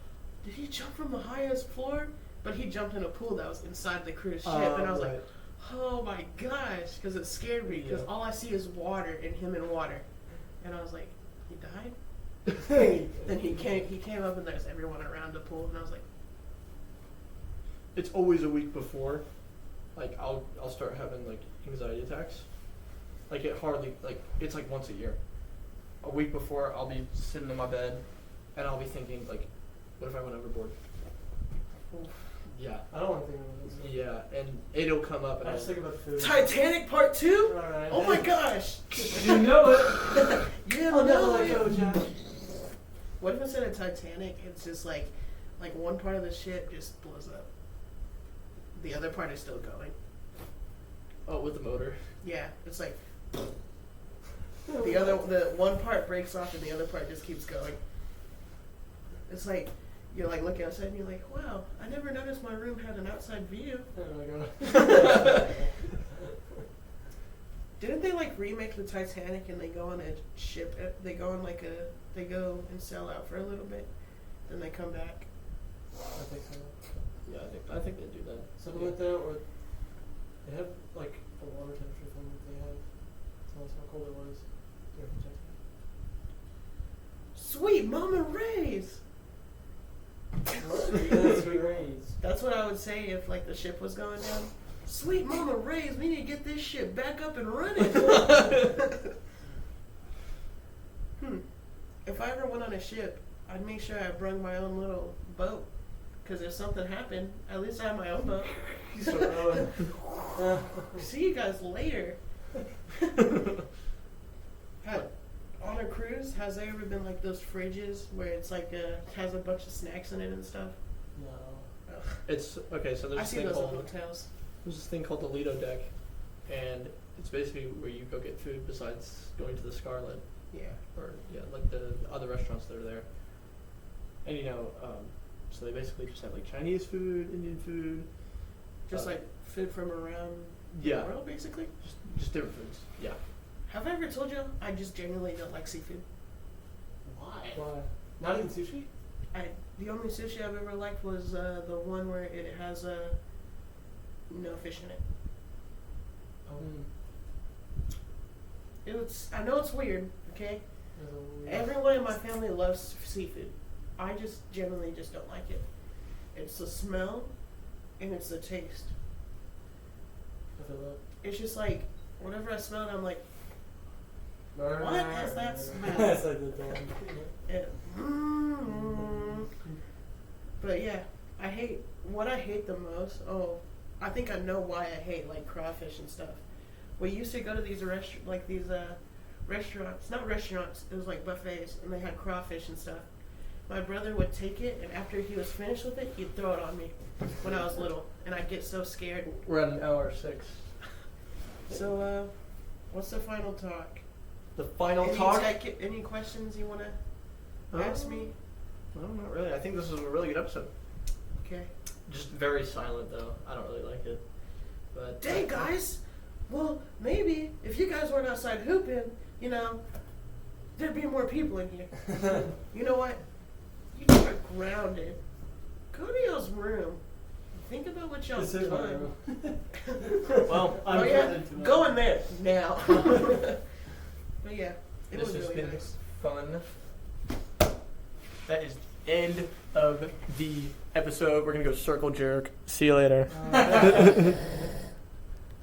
"Did he jump from the highest floor?" But he jumped in a pool that was inside the cruise ship, and I was like, "Oh my gosh," because it scared me because Yeah. all I see is water and him in water, and I was like, "He died?" Then he came up and there's everyone around the pool, and I was like, It's always a week before. Like I'll start having like anxiety attacks. Like it's like once a year. A week before, I'll be sitting in my bed, and I'll be thinking like, what if I went overboard? Yeah. I don't want to think about this. Yeah, and it'll come up, and I just think about the food. "Titanic Part 2? Alright. Oh my gosh!" You know it. Yeah, I'll never no. let go, Jack. What if instead of Titanic, it's just like one part of the ship just blows up, the other part is still going. oh, with the motor. Yeah, it's like the one part breaks off and the other part just keeps going. It's like you're like looking outside and you're like, "Wow, I never noticed my room had an outside view." Didn't they like remake the Titanic and they go on a ship? They go on they go and sail out for a little bit, then they come back. I think so. Yeah, I think they do that. Something like that, or they have like a water temperature thing that they have. Tell us how cold it was during the Sweet Mama Ray's. Titanic. Sweet rays. That's what I would say if like the ship was going down. Sweet Mama Ray's, we need to get this ship back up and running. If I ever went on a ship, I'd make sure I brought my own little boat. Because if something happened, at least I have my own boat. See you guys later. On a cruise, has there ever been like those fridges where it's like has a bunch of snacks in it and stuff? No. Ugh. It's okay. So there's I this see thing those in called hotels. there's this thing called the Lido deck, and it's basically where you go get food besides going to the Scarlet Yeah. or like the other restaurants that are there. And so they basically just have like Chinese food, Indian food, Just like food from around yeah, the world, basically. just different foods. Yeah. Have I ever told you I just genuinely don't like seafood? Why? Not even sushi? The only sushi I've ever liked was the one where it has no fish in it. I know it's weird, okay? Everyone in my family loves seafood. I just generally just don't like it. It's the smell and it's the taste. I feel that. It's just like whenever I smell it, I'm like, What is that smell? That's like the dog. It, But yeah, I hate the most. Oh, I think I know why I hate like crawfish and stuff. We used to go to these restaurants, not restaurants. It was like buffets, and they had crawfish and stuff. My brother would take it, and after he was finished with it, he'd throw it on me when I was little, and I'd get so scared. We're at an hour 6. So, what's the final talk? The final talk? Any questions you want to ask me? No, not really. I think this was a really good episode. Okay. Just very silent, though. I don't really like it. But Dang, guys! Well, maybe if you guys weren't outside hooping, you know, there'd be more people in here. You know what? You guys are grounded. Go to y'all's room. Think about what y'all's This is my done. room. well, Oh yeah, go in there now. But yeah, it this was has really been nice. fun. That is the end of the episode. We're going to go circle jerk. See you later.